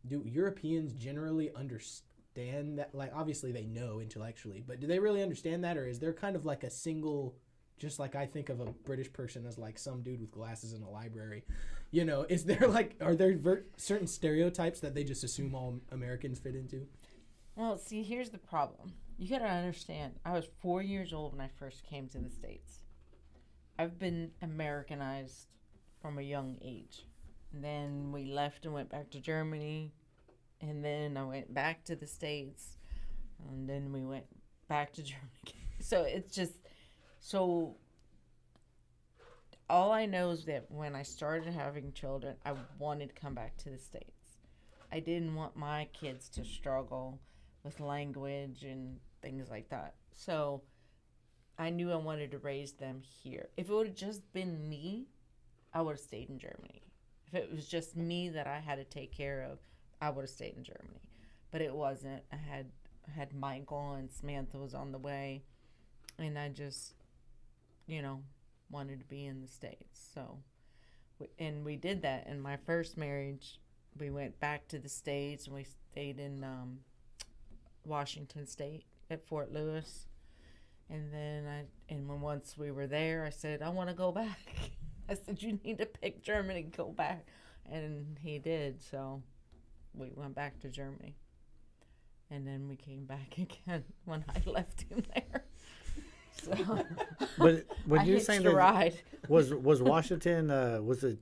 [SPEAKER 4] Europeans generally understand that? Like, obviously they know intellectually, but do they really understand that, or is there kind of like a single, just like I think of a British person as like some dude with glasses in a library, is there like, are there certain stereotypes that they just assume all Americans fit into?
[SPEAKER 2] Well, see, here's the problem. You got to understand, I was 4 years old when I first came to the States. I've been Americanized from a young age. And then we left and went back to Germany. And then I went back to the States. And then we went back to Germany. So it's just, so all I know is that when I started having children, I wanted to come back to the States. I didn't want my kids to struggle with language and things like that. So I knew I wanted to raise them here. If it would have just been me, I would have stayed in Germany. If it was just me that I had to take care of, I would have stayed in Germany. But it wasn't. I had Michael, and Samantha was on the way, and I just, wanted to be in the States. So, and we did that. In my first marriage, we went back to the States, and we stayed in Washington State at Fort Lewis. And then once we were there, I said, I want to go back. I said, you need to pick Germany, go back. And he did, so we went back to Germany. And then we came back again when I left him there. So
[SPEAKER 3] But when
[SPEAKER 2] I
[SPEAKER 3] you're
[SPEAKER 2] hitched
[SPEAKER 3] saying
[SPEAKER 2] a
[SPEAKER 3] that,
[SPEAKER 2] ride.
[SPEAKER 3] was Washington, was it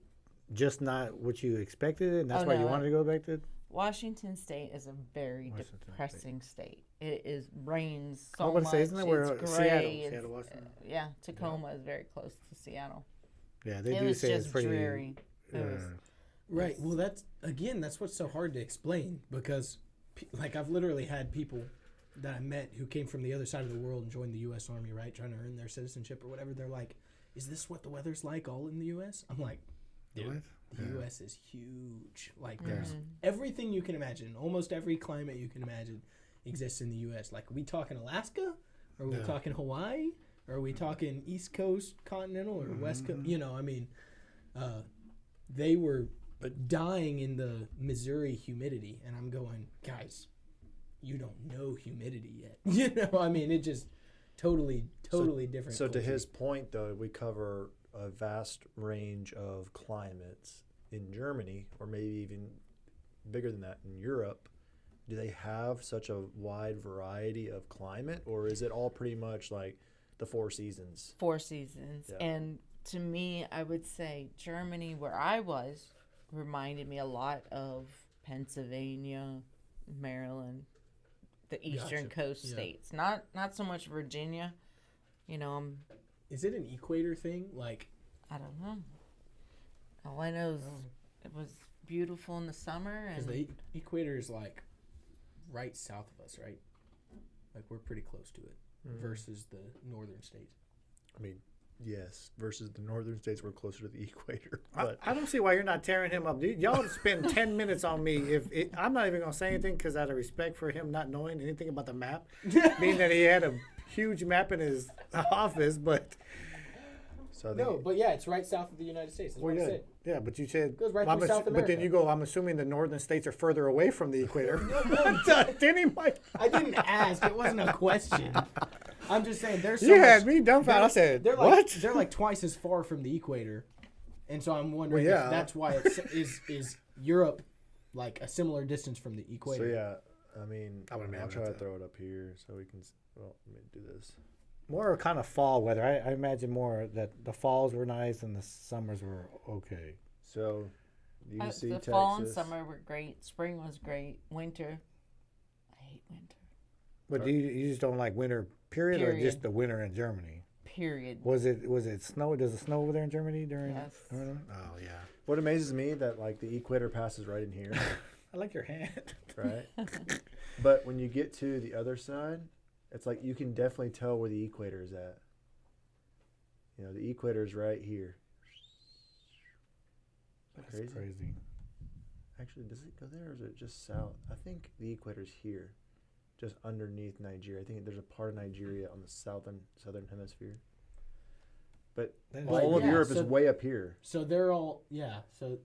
[SPEAKER 3] just not what you expected, and that's
[SPEAKER 2] Oh,
[SPEAKER 3] why
[SPEAKER 2] no,
[SPEAKER 3] you wanted to go back to?
[SPEAKER 2] Washington State is a very
[SPEAKER 3] Washington State.
[SPEAKER 2] depressing state. It rains
[SPEAKER 3] I
[SPEAKER 2] so
[SPEAKER 3] was
[SPEAKER 2] much.
[SPEAKER 3] gonna say, isn't that where
[SPEAKER 2] it's
[SPEAKER 3] Seattle,
[SPEAKER 2] gray.
[SPEAKER 3] Seattle, Washington?
[SPEAKER 2] Yeah, Tacoma is very close to Seattle.
[SPEAKER 3] Yeah, they
[SPEAKER 2] It
[SPEAKER 3] do
[SPEAKER 2] was
[SPEAKER 3] say it's
[SPEAKER 2] just
[SPEAKER 3] pretty
[SPEAKER 2] dreary. It was,
[SPEAKER 4] Right. Well, that's what's so hard to explain, because like I've literally had people that I met who came from the other side of the world and joined the U.S. Army, right, trying to earn their citizenship or whatever. They're like, is this what the weather's like all in the U.S.? I'm like, dude, the U.S. is huge. Like, there's everything you can imagine. Almost every climate you can imagine exists in the U.S. Like, are we talking Alaska? Or are we talking Hawaii? Or are we talking East Coast continental or West Coast? They were dying in the Missouri humidity. And I'm going, guys, you don't know humidity yet. I mean, it just totally different.
[SPEAKER 1] So to
[SPEAKER 4] culture.
[SPEAKER 1] his point, though, we cover a vast range of climates in Germany, or maybe even bigger than that in Europe. Do they have such a wide variety of climate, or is it all pretty much like the four seasons?
[SPEAKER 2] Four seasons.
[SPEAKER 1] Yeah.
[SPEAKER 2] And to me, I would say Germany, where I was, reminded me a lot of Pennsylvania, Maryland, the eastern
[SPEAKER 4] Gotcha.
[SPEAKER 2] coast
[SPEAKER 4] Yeah.
[SPEAKER 2] states. Not so much Virginia. You know,
[SPEAKER 4] Is it an equator thing? Like,
[SPEAKER 2] I don't know. All I know is it was beautiful in the summer,
[SPEAKER 4] because
[SPEAKER 2] and
[SPEAKER 4] the equator is like right south of us, right? Like we're pretty close to it versus the northern states.
[SPEAKER 1] I mean, yes, versus the northern states, we're closer to the equator.
[SPEAKER 3] I,
[SPEAKER 1] But
[SPEAKER 3] I don't see why you're not tearing him up. Y'all spend 10 minutes on me. I'm not even going to say anything because out of respect for him not knowing anything about the map, being that he had a huge map in his office, but...
[SPEAKER 1] so
[SPEAKER 4] No, but yeah, it's right south of the United States. That's
[SPEAKER 3] Well,
[SPEAKER 4] what I
[SPEAKER 3] yeah,
[SPEAKER 4] said.
[SPEAKER 3] yeah, but you said...
[SPEAKER 4] Goes right
[SPEAKER 3] well,
[SPEAKER 4] through South
[SPEAKER 3] but then
[SPEAKER 4] America.
[SPEAKER 3] you go, I'm assuming the northern states are further away from the equator. Didn't he, Mike?
[SPEAKER 4] I didn't ask. It wasn't a question. I'm just saying there's so
[SPEAKER 3] You
[SPEAKER 4] much,
[SPEAKER 3] had me dumbfounded. I said,
[SPEAKER 4] they're
[SPEAKER 3] what?
[SPEAKER 4] like they're like twice as far from the equator, and so I'm wondering
[SPEAKER 3] Well, yeah.
[SPEAKER 4] if that's why it's is Europe like a similar distance from the
[SPEAKER 1] So
[SPEAKER 4] equator.
[SPEAKER 1] yeah, I mean,
[SPEAKER 3] I wouldn't be
[SPEAKER 1] I'll
[SPEAKER 3] able
[SPEAKER 1] try to
[SPEAKER 3] to.
[SPEAKER 1] throw it up here so we can. Well, let me do this.
[SPEAKER 3] More kind of fall weather. I imagine more that the falls were nice and the summers were okay.
[SPEAKER 1] So, you see
[SPEAKER 2] the
[SPEAKER 1] Texas.
[SPEAKER 2] fall and summer were great. Spring was great. Winter, I hate winter.
[SPEAKER 3] But do you just don't like winter, period, or
[SPEAKER 2] Period.
[SPEAKER 3] just the winter in Germany?
[SPEAKER 2] Period.
[SPEAKER 3] Was it snow? Does it snow over there in Germany during?
[SPEAKER 2] Yes.
[SPEAKER 3] Oh yeah.
[SPEAKER 1] What amazes me that like the equator passes right in here,
[SPEAKER 3] I like your hand.
[SPEAKER 1] right? But when you get to the other side, it's like you can definitely tell where the equator is at. You know, the equator is right here.
[SPEAKER 3] That's
[SPEAKER 1] Crazy.
[SPEAKER 3] crazy.
[SPEAKER 1] Actually, does it go there or is it just south? I think the equator's here, just underneath Nigeria. I think there's a part of Nigeria on the southern hemisphere. But
[SPEAKER 3] That is
[SPEAKER 1] all of
[SPEAKER 4] yeah,
[SPEAKER 1] Europe
[SPEAKER 4] so-
[SPEAKER 1] is way up here.
[SPEAKER 4] So they're all So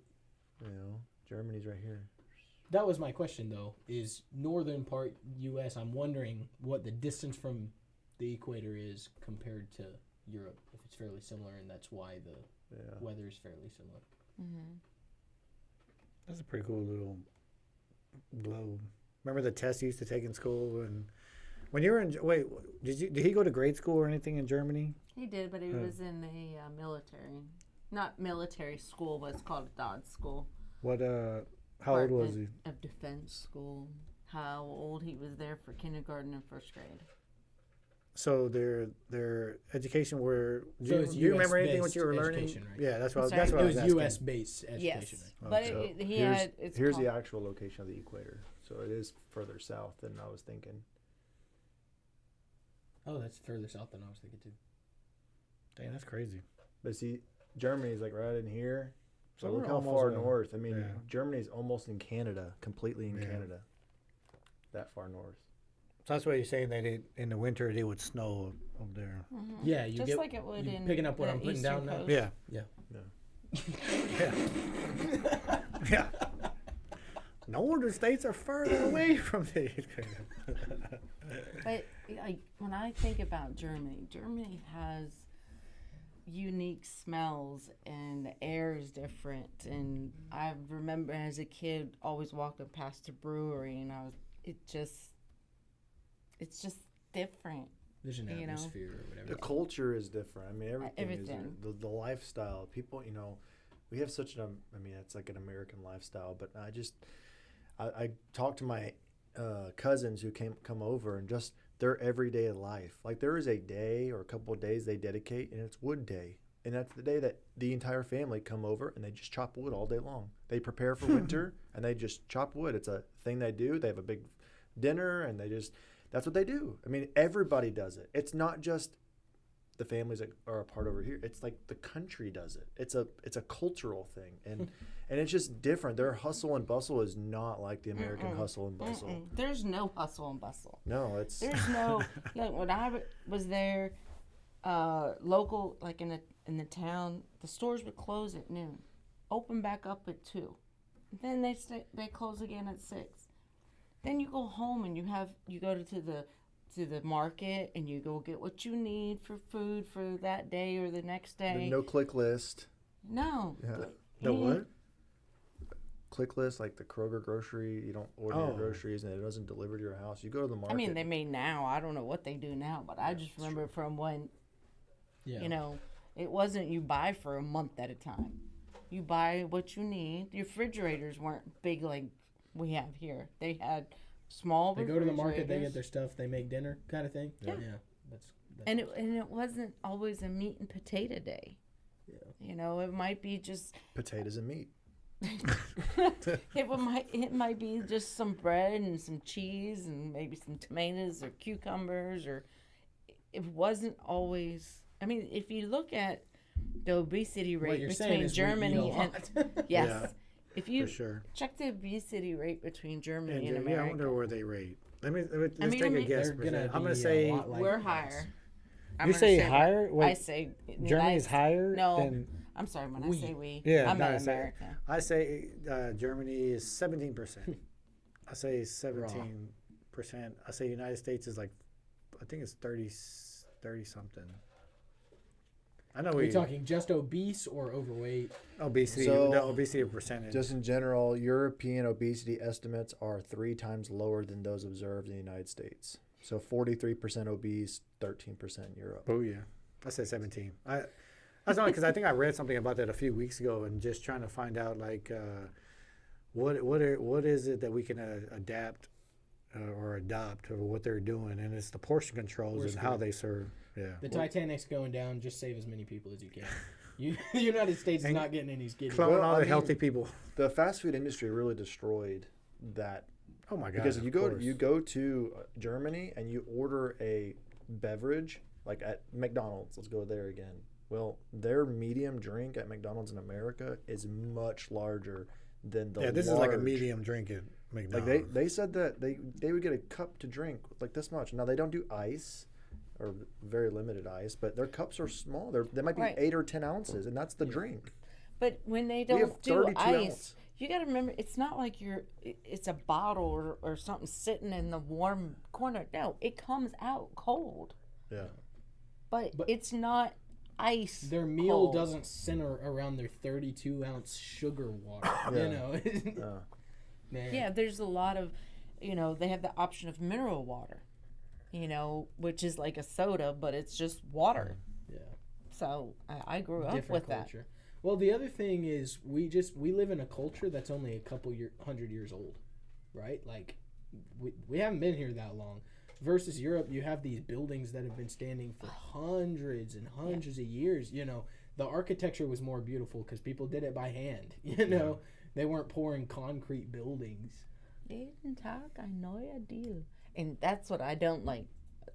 [SPEAKER 1] You know, Germany's right here.
[SPEAKER 4] that was my question though. Is northern part U.S. I'm wondering what the distance from the equator is compared to Europe. If it's fairly similar, and that's why the
[SPEAKER 1] Yeah.
[SPEAKER 4] weather is fairly similar.
[SPEAKER 2] Mm-hmm.
[SPEAKER 3] That's a pretty cool little globe. Remember the test you used to take in school, and when you were in did he go to grade school or anything in Germany?
[SPEAKER 2] He did, but he
[SPEAKER 3] Yeah.
[SPEAKER 2] was in a not military school, but it's called a Dodge school.
[SPEAKER 3] What how old was he?
[SPEAKER 2] Of defense school. How old he was there for kindergarten and first grade.
[SPEAKER 3] So their education were. Do
[SPEAKER 4] So
[SPEAKER 3] you,
[SPEAKER 4] it's
[SPEAKER 3] do you remember anything what
[SPEAKER 4] US-based
[SPEAKER 3] you were learning?
[SPEAKER 4] education, right?
[SPEAKER 3] Yeah, that's
[SPEAKER 2] I'm
[SPEAKER 3] what
[SPEAKER 2] sorry?
[SPEAKER 3] that's what
[SPEAKER 4] It
[SPEAKER 3] I
[SPEAKER 4] was
[SPEAKER 3] was asking.
[SPEAKER 4] U.S. based education.
[SPEAKER 2] Yes,
[SPEAKER 4] Right?
[SPEAKER 2] but
[SPEAKER 1] So
[SPEAKER 2] he
[SPEAKER 1] here's,
[SPEAKER 2] had. It's
[SPEAKER 1] here's
[SPEAKER 2] called,
[SPEAKER 1] the actual location of the equator. So it is further south than I was thinking.
[SPEAKER 4] Oh, that's further south than I was thinking too.
[SPEAKER 3] Dang, that's crazy.
[SPEAKER 1] But see, Germany's like right in here. So
[SPEAKER 3] So
[SPEAKER 1] look
[SPEAKER 3] we're
[SPEAKER 1] how
[SPEAKER 3] almost
[SPEAKER 1] far
[SPEAKER 3] there.
[SPEAKER 1] north. I mean,
[SPEAKER 3] Yeah.
[SPEAKER 1] Germany's almost in Canada, completely in
[SPEAKER 3] Yeah.
[SPEAKER 1] Canada. That far north.
[SPEAKER 3] So that's what you're saying that in the winter it would snow up there.
[SPEAKER 2] Mhm.
[SPEAKER 4] Yeah, you
[SPEAKER 2] just
[SPEAKER 4] get
[SPEAKER 2] like it would
[SPEAKER 4] you
[SPEAKER 2] in
[SPEAKER 4] picking up what
[SPEAKER 2] the
[SPEAKER 4] I'm putting
[SPEAKER 2] Eastern
[SPEAKER 4] down now?
[SPEAKER 2] Coast.
[SPEAKER 3] Yeah.
[SPEAKER 4] Yeah.
[SPEAKER 3] Yeah. Yeah. Northern states are further away from the equator.
[SPEAKER 2] But like when I think about Germany, Germany has unique smells and the air is different. And I remember as a kid always walking past a brewery, and it's just different.
[SPEAKER 4] There's an
[SPEAKER 2] You know?
[SPEAKER 4] atmosphere or whatever.
[SPEAKER 1] The culture is different. I mean, everything.
[SPEAKER 2] Everything.
[SPEAKER 1] Is the lifestyle. People, you know, we have such an. I mean, it's like an American lifestyle. But I talked to my cousins who come over and just their everyday life. Like there is a day or a couple of days they dedicate, and it's wood day. And that's the day that the entire family come over and they just chop wood all day long. They prepare for winter and they just chop wood. It's a thing they do. They have a big dinner and that's what they do. I mean, everybody does it. It's not just the families that are a part over here. It's like the country does it. It's a cultural thing. And it's just different. Their hustle and bustle is not like the American hustle and bustle.
[SPEAKER 2] There's no hustle and bustle.
[SPEAKER 1] No, it's
[SPEAKER 2] There's no like when I was there, local like in the town, the stores would close at noon, open back up at 2, then they close again at 6. Then you go home and you go to the to the market and you go get what you need for food for that day or the next day.
[SPEAKER 1] No click list.
[SPEAKER 2] No.
[SPEAKER 1] Yeah.
[SPEAKER 3] The what?
[SPEAKER 1] Click list, like the Kroger grocery. You don't order your groceries and it doesn't deliver to your house. You go to the market.
[SPEAKER 2] I mean, they may now. I don't know what they do now, but I just remember from when, you know, it wasn't you buy for a month at a time. You buy what you need. Your refrigerators weren't big like we have here. They had small
[SPEAKER 4] They go to the market, they get their stuff, they make dinner kind of thing.
[SPEAKER 2] Yeah.
[SPEAKER 4] That's
[SPEAKER 2] and it wasn't always a meat and potato day.
[SPEAKER 4] Yeah.
[SPEAKER 2] You know, it might be just
[SPEAKER 1] potatoes and meat.
[SPEAKER 2] it might be just some bread and some cheese and maybe some tomatoes or cucumbers, or it wasn't always. I mean, if you look at the obesity rate between Germany and if you check the obesity rate between Germany and America,
[SPEAKER 3] I wonder where they rate. Let's take a guess. I'm gonna say
[SPEAKER 2] we're higher.
[SPEAKER 3] You say higher? Wait,
[SPEAKER 2] I say
[SPEAKER 3] Germany's higher.
[SPEAKER 2] No,
[SPEAKER 3] than
[SPEAKER 2] I'm sorry when I say we.
[SPEAKER 3] Yeah,
[SPEAKER 2] I'm not American.
[SPEAKER 3] I say Germany is 17%. I say 17%. I say United States is like, I think it's 30 something. I know.
[SPEAKER 4] Are we talking just obese or overweight?
[SPEAKER 3] Obesity.
[SPEAKER 1] So,
[SPEAKER 3] the obesity percentage.
[SPEAKER 1] Just in general, European obesity estimates are 3 times lower than those observed in the United States. So 43% obese, 13% in Europe.
[SPEAKER 3] Oh yeah, I said 17. That's only because I think I read something about that a few weeks ago, and just trying to find out like what is it that we can adapt or adopt or what they're doing, and it's the portion controls and how they serve. Yeah.
[SPEAKER 4] The Titanic's going down. Just save as many people as you can. The United States is not getting any skinny.
[SPEAKER 3] Clone all the healthy people.
[SPEAKER 1] The fast food industry really destroyed that.
[SPEAKER 3] Oh my God!
[SPEAKER 1] Because you go to Germany and you order a beverage like at McDonald's. Let's go there again. Well, their medium drink at McDonald's in America is much larger than the
[SPEAKER 3] this is like a medium drink at McDonald's.
[SPEAKER 1] Like they said that they would get a cup to drink like this much. Now they don't do ice or very limited ice, but their cups are small. They might be 8 or 10 ounces, and that's the drink.
[SPEAKER 2] But when they don't do ice, you got to remember it's not like it's a bottle or something sitting in the warm corner. No, it comes out cold.
[SPEAKER 1] Yeah.
[SPEAKER 2] But it's not ice.
[SPEAKER 4] Their meal doesn't center around their 32-ounce sugar water. You know.
[SPEAKER 2] Yeah, there's a lot of, they have the option of mineral water, which is like a soda, but it's just water.
[SPEAKER 4] Yeah.
[SPEAKER 2] So I grew up with
[SPEAKER 4] culture.
[SPEAKER 2] that.
[SPEAKER 4] Well, the other thing is we live in a culture that's only a couple 100 years old, right? Like we haven't been here that long. Versus Europe, you have these buildings that have been standing for hundreds and hundreds of years. The architecture was more beautiful because people did it by hand. They weren't pouring concrete buildings.
[SPEAKER 2] Jeden Tag ein neuer Deal. And that's what I don't like.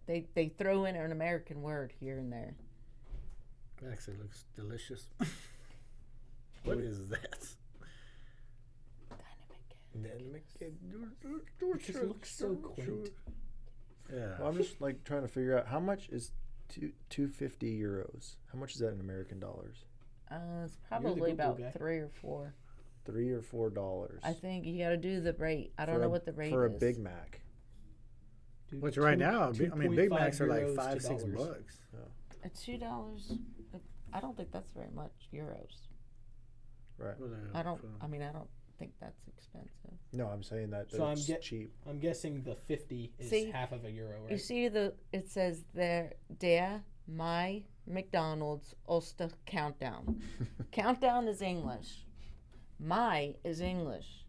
[SPEAKER 2] They throw in an American word here and there.
[SPEAKER 3] It actually looks delicious. What is that?
[SPEAKER 2] Dynamic.
[SPEAKER 4] It just looks so quaint.
[SPEAKER 3] Yeah.
[SPEAKER 1] Well, I'm just trying to figure out how much is 250 euros. How much is that in American dollars?
[SPEAKER 2] It's probably about $3 or $4.
[SPEAKER 1] $3 or $4.
[SPEAKER 2] I think you got to do the rate. I don't know what the rate
[SPEAKER 1] for
[SPEAKER 2] is.
[SPEAKER 1] a Big Mac.
[SPEAKER 4] Dude,
[SPEAKER 3] which right now, Big Macs are like $5-6.
[SPEAKER 2] $2. I don't think that's very much euros.
[SPEAKER 1] Right.
[SPEAKER 2] I don't think that's expensive.
[SPEAKER 1] No, I'm saying that
[SPEAKER 4] So
[SPEAKER 1] it's cheap.
[SPEAKER 4] I'm guessing the 50 is half of a euro, right?
[SPEAKER 2] You see it says there, my McDonald's Oster countdown. Countdown is English. My is English.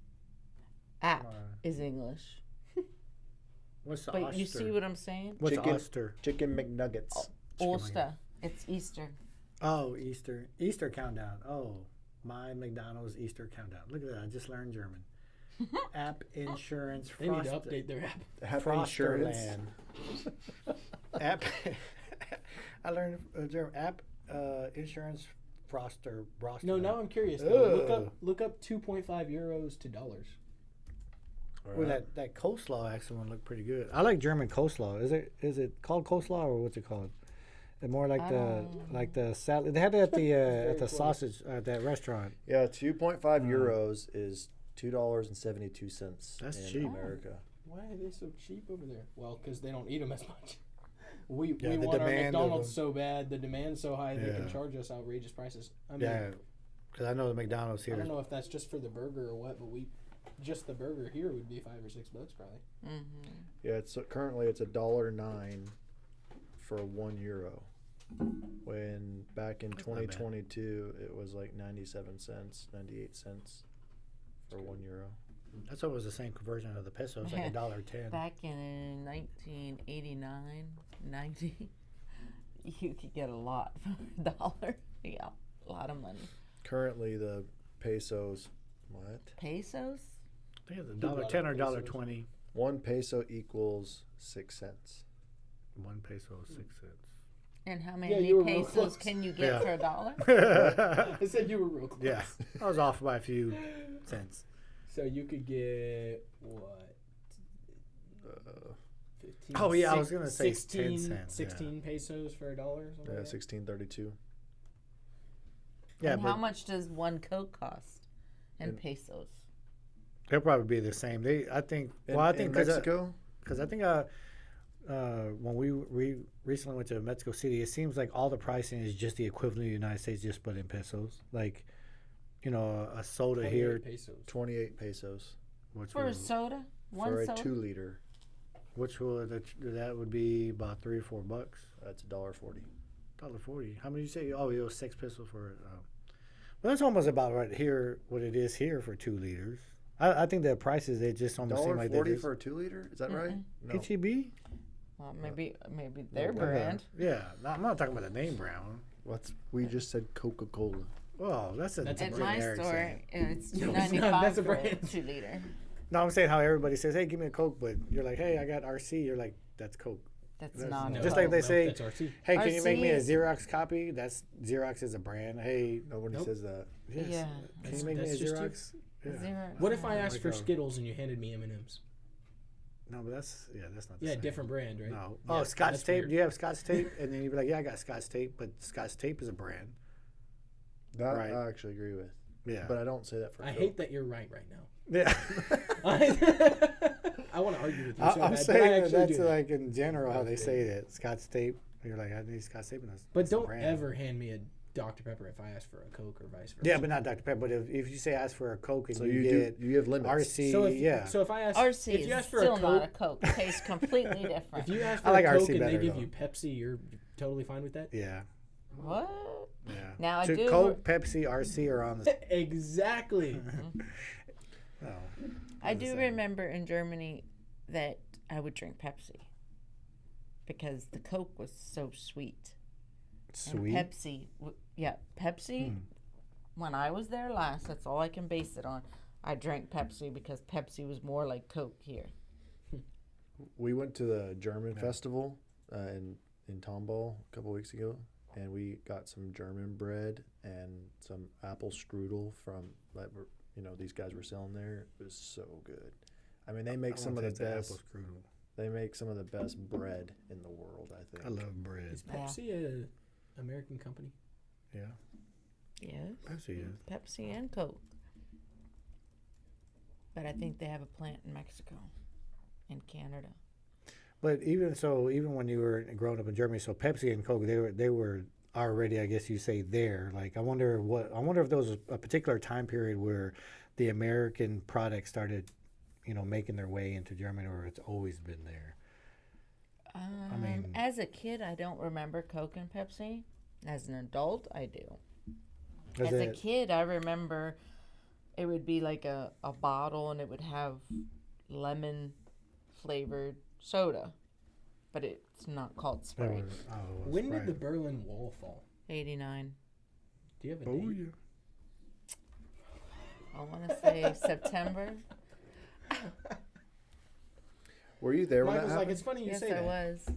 [SPEAKER 2] App is English.
[SPEAKER 3] What's the
[SPEAKER 2] But
[SPEAKER 3] Oster?
[SPEAKER 2] you see what I'm saying?
[SPEAKER 3] What's Oster?
[SPEAKER 1] Chicken McNuggets.
[SPEAKER 2] Oster. It's Easter.
[SPEAKER 3] Oh, Easter. Easter countdown. Oh, my McDonald's Easter countdown. Look at that. I just learned German. App insurance.
[SPEAKER 4] They need to update their app.
[SPEAKER 1] App insurance.
[SPEAKER 3] App. I learned German. App insurance. Froster.
[SPEAKER 4] No, now I'm curious. Though. Look up 2.5 euros to dollars.
[SPEAKER 3] Well, that coleslaw actually one looked pretty good. I like German coleslaw. Is it called coleslaw or what's it called? It's more like the salad. They had that at the sausage at that restaurant.
[SPEAKER 1] Yeah, 2.5 euros is $2.72.
[SPEAKER 3] That's
[SPEAKER 1] in
[SPEAKER 3] cheap.
[SPEAKER 1] America.
[SPEAKER 4] Why are they so cheap over there? Well, because they don't eat them as much. We
[SPEAKER 3] the
[SPEAKER 4] want our
[SPEAKER 3] demand of
[SPEAKER 4] McDonald's
[SPEAKER 3] them.
[SPEAKER 4] so bad, the demand's so high, they can
[SPEAKER 3] Yeah.
[SPEAKER 4] charge us outrageous prices. I mean,
[SPEAKER 3] Yeah, because I know the McDonald's
[SPEAKER 4] I
[SPEAKER 3] here.
[SPEAKER 4] don't know if that's just for the burger or what, but just the burger here would be $5 or $6 probably.
[SPEAKER 2] Mm-hmm.
[SPEAKER 1] Yeah, it's currently it's $1.09 for €1. When back in
[SPEAKER 3] That's not bad.
[SPEAKER 1] 2022 it was like 97 cents, 98 cents for €1.
[SPEAKER 3] That's always the same conversion of the peso. It's like $1.10.
[SPEAKER 2] Back in 1989, 90, you could get a lot for $1. Yeah, a lot of money.
[SPEAKER 1] Currently the pesos, what?
[SPEAKER 2] Pesos?
[SPEAKER 3] I think it's
[SPEAKER 4] People
[SPEAKER 3] $1.10 or
[SPEAKER 4] out of
[SPEAKER 3] $1.20.
[SPEAKER 1] 1 peso equals 6 cents.
[SPEAKER 3] 1 peso is 6 cents.
[SPEAKER 2] And how
[SPEAKER 4] Yeah,
[SPEAKER 2] many
[SPEAKER 4] you were real
[SPEAKER 2] pesos
[SPEAKER 4] close.
[SPEAKER 2] can you get
[SPEAKER 3] Yeah.
[SPEAKER 2] for $1?
[SPEAKER 4] I said you were real close.
[SPEAKER 3] Yeah, I was off by a few cents.
[SPEAKER 4] So you could get what? 15,
[SPEAKER 3] Oh, yeah, I was gonna say
[SPEAKER 4] 16,
[SPEAKER 3] 10 cents,
[SPEAKER 4] 16 pesos for $1 or something.
[SPEAKER 1] Yeah,
[SPEAKER 4] like that?
[SPEAKER 1] 16.32.
[SPEAKER 3] Yeah,
[SPEAKER 2] And
[SPEAKER 3] but
[SPEAKER 2] how much does one Coke cost in
[SPEAKER 1] In-
[SPEAKER 2] pesos?
[SPEAKER 3] they'll probably be the same. I think.
[SPEAKER 1] In,
[SPEAKER 3] Well, I think
[SPEAKER 1] in Mexico,
[SPEAKER 3] because I think when we recently went to Mexico City, it seems like all the pricing is just the equivalent of the United States, just but in pesos. Like, a soda
[SPEAKER 4] 28
[SPEAKER 3] here,
[SPEAKER 4] pesos.
[SPEAKER 1] 28 pesos
[SPEAKER 3] which
[SPEAKER 2] For a
[SPEAKER 3] would,
[SPEAKER 2] soda? One
[SPEAKER 1] for a
[SPEAKER 2] soda?
[SPEAKER 1] 2-liter.
[SPEAKER 3] that would be about $3 or $4.
[SPEAKER 1] That's $1.40.
[SPEAKER 3] $1.40. How many did you say? Oh, it was 6 pesos for. Well, that's almost about right here. What it is here for 2 liters. I think the prices they just almost seem like
[SPEAKER 1] $1.40
[SPEAKER 3] they
[SPEAKER 1] for a 2-liter? Is that right? No.
[SPEAKER 3] HEB.
[SPEAKER 2] Well, maybe their
[SPEAKER 3] No,
[SPEAKER 2] brand.
[SPEAKER 3] Yeah, no, I'm not talking about the name brand.
[SPEAKER 1] We just said Coca-Cola.
[SPEAKER 3] Well, that's a
[SPEAKER 4] That's a
[SPEAKER 2] At
[SPEAKER 4] brand.
[SPEAKER 2] my
[SPEAKER 3] generic
[SPEAKER 2] store,
[SPEAKER 3] saying.
[SPEAKER 2] it's
[SPEAKER 4] No, it's
[SPEAKER 2] $2.95
[SPEAKER 4] not. That's a
[SPEAKER 2] for a
[SPEAKER 4] brand.
[SPEAKER 2] 2-liter.
[SPEAKER 3] No, I'm saying how everybody says, "Hey, give me a Coke," but you're like, "Hey, I got RC." You're like, "That's Coke."
[SPEAKER 2] That's
[SPEAKER 3] That's
[SPEAKER 2] not
[SPEAKER 3] no.
[SPEAKER 2] a
[SPEAKER 3] Just like
[SPEAKER 2] Coke.
[SPEAKER 3] they say,
[SPEAKER 4] that's RC.
[SPEAKER 3] "Hey, can you make me a
[SPEAKER 2] RC is-
[SPEAKER 3] Xerox copy?" That's Xerox is a brand. Hey,
[SPEAKER 1] Nobody
[SPEAKER 4] Nope.
[SPEAKER 1] says that.
[SPEAKER 3] yes,
[SPEAKER 2] Yeah.
[SPEAKER 3] can
[SPEAKER 4] That's-
[SPEAKER 3] you make me a
[SPEAKER 4] that's just you.
[SPEAKER 3] Xerox? Yeah.
[SPEAKER 2] Xerox.
[SPEAKER 4] What if I asked
[SPEAKER 3] Like
[SPEAKER 4] for
[SPEAKER 3] a-
[SPEAKER 4] Skittles and you handed me M&M's?
[SPEAKER 3] No, but that's not. The
[SPEAKER 4] Yeah,
[SPEAKER 3] same.
[SPEAKER 4] different brand, right?
[SPEAKER 3] No.
[SPEAKER 4] Yeah,
[SPEAKER 3] Oh, Scotch
[SPEAKER 4] that's
[SPEAKER 3] tape.
[SPEAKER 4] weird.
[SPEAKER 3] Do you have Scotch tape? And then you'd be like, "Yeah, I got Scotch tape," but Scotch tape is a brand.
[SPEAKER 1] That
[SPEAKER 3] Right.
[SPEAKER 1] I actually agree with.
[SPEAKER 3] Yeah.
[SPEAKER 1] But I don't say that for
[SPEAKER 4] I
[SPEAKER 1] Coke.
[SPEAKER 4] hate that you're right now.
[SPEAKER 3] Yeah.
[SPEAKER 4] I want to argue with you so
[SPEAKER 3] I'm
[SPEAKER 4] bad, but I
[SPEAKER 3] saying that
[SPEAKER 4] actually
[SPEAKER 3] that's
[SPEAKER 4] do.
[SPEAKER 3] like in general how they
[SPEAKER 4] Okay.
[SPEAKER 3] say that Scotch tape. You're like, I need Scotch tape, and that's
[SPEAKER 4] But
[SPEAKER 3] that's a
[SPEAKER 4] don't
[SPEAKER 3] brand.
[SPEAKER 4] ever hand me a Dr. Pepper if I ask for a Coke or vice versa.
[SPEAKER 3] Yeah, but not Dr. Pepper. But if you say ask for a Coke and
[SPEAKER 1] So
[SPEAKER 3] you
[SPEAKER 1] you
[SPEAKER 3] get
[SPEAKER 1] you have limits.
[SPEAKER 3] RC,
[SPEAKER 4] So if,
[SPEAKER 3] yeah.
[SPEAKER 4] so if I ask,
[SPEAKER 2] RC
[SPEAKER 4] if you ask
[SPEAKER 2] is
[SPEAKER 4] for
[SPEAKER 2] still
[SPEAKER 4] a
[SPEAKER 2] not a
[SPEAKER 4] Coke,
[SPEAKER 2] Coke. It tastes completely different.
[SPEAKER 4] if you ask
[SPEAKER 3] I
[SPEAKER 4] for
[SPEAKER 3] like
[SPEAKER 4] a Coke
[SPEAKER 3] RC
[SPEAKER 4] and they
[SPEAKER 3] better,
[SPEAKER 4] give
[SPEAKER 3] though.
[SPEAKER 4] you Pepsi, you're totally fine with that?
[SPEAKER 3] Yeah.
[SPEAKER 2] What?
[SPEAKER 3] Yeah.
[SPEAKER 2] Now I
[SPEAKER 3] So
[SPEAKER 2] do.
[SPEAKER 3] Coke, Pepsi, RC are on the.
[SPEAKER 4] Exactly.
[SPEAKER 3] No.
[SPEAKER 2] I
[SPEAKER 3] the
[SPEAKER 2] do
[SPEAKER 3] same.
[SPEAKER 2] remember in Germany that I would drink Pepsi because the Coke was so sweet.
[SPEAKER 3] Sweet.
[SPEAKER 2] And Pepsi, Pepsi. When I was there last, that's all I can base it on. I drank Pepsi because Pepsi was more like Coke here.
[SPEAKER 1] We went to the German festival in Tomball a couple weeks ago, and we got some German bread and some apple strudel from these guys were selling there. It was so good. I mean, they make some of the best. They make some of the best bread in the world. I think.
[SPEAKER 3] I love bread.
[SPEAKER 4] Is Pepsi a American company?
[SPEAKER 3] Yeah.
[SPEAKER 2] Yes.
[SPEAKER 3] Pepsi is.
[SPEAKER 2] Pepsi and Coke. But I think they have a plant in Mexico and Canada.
[SPEAKER 3] But even when you were growing up in Germany, so Pepsi and Coke, they were already, I guess you say, there. Like I wonder if there was a particular time period where the American products started, making their way into Germany, or it's always been there.
[SPEAKER 2] As a kid, I don't remember Coke and Pepsi. As an adult, I do. As a kid, I remember it would be like a bottle and it would have lemon flavored soda, but it's not called Sprite.
[SPEAKER 4] When did the Berlin Wall fall?
[SPEAKER 2] 89.
[SPEAKER 4] Do you have a
[SPEAKER 3] Oh
[SPEAKER 4] date?
[SPEAKER 3] yeah.
[SPEAKER 2] I want to say September.
[SPEAKER 1] Were you there when that
[SPEAKER 4] Michael's like,
[SPEAKER 1] happened?
[SPEAKER 4] it's funny you
[SPEAKER 2] Yes,
[SPEAKER 4] say
[SPEAKER 2] I
[SPEAKER 4] that.
[SPEAKER 2] was.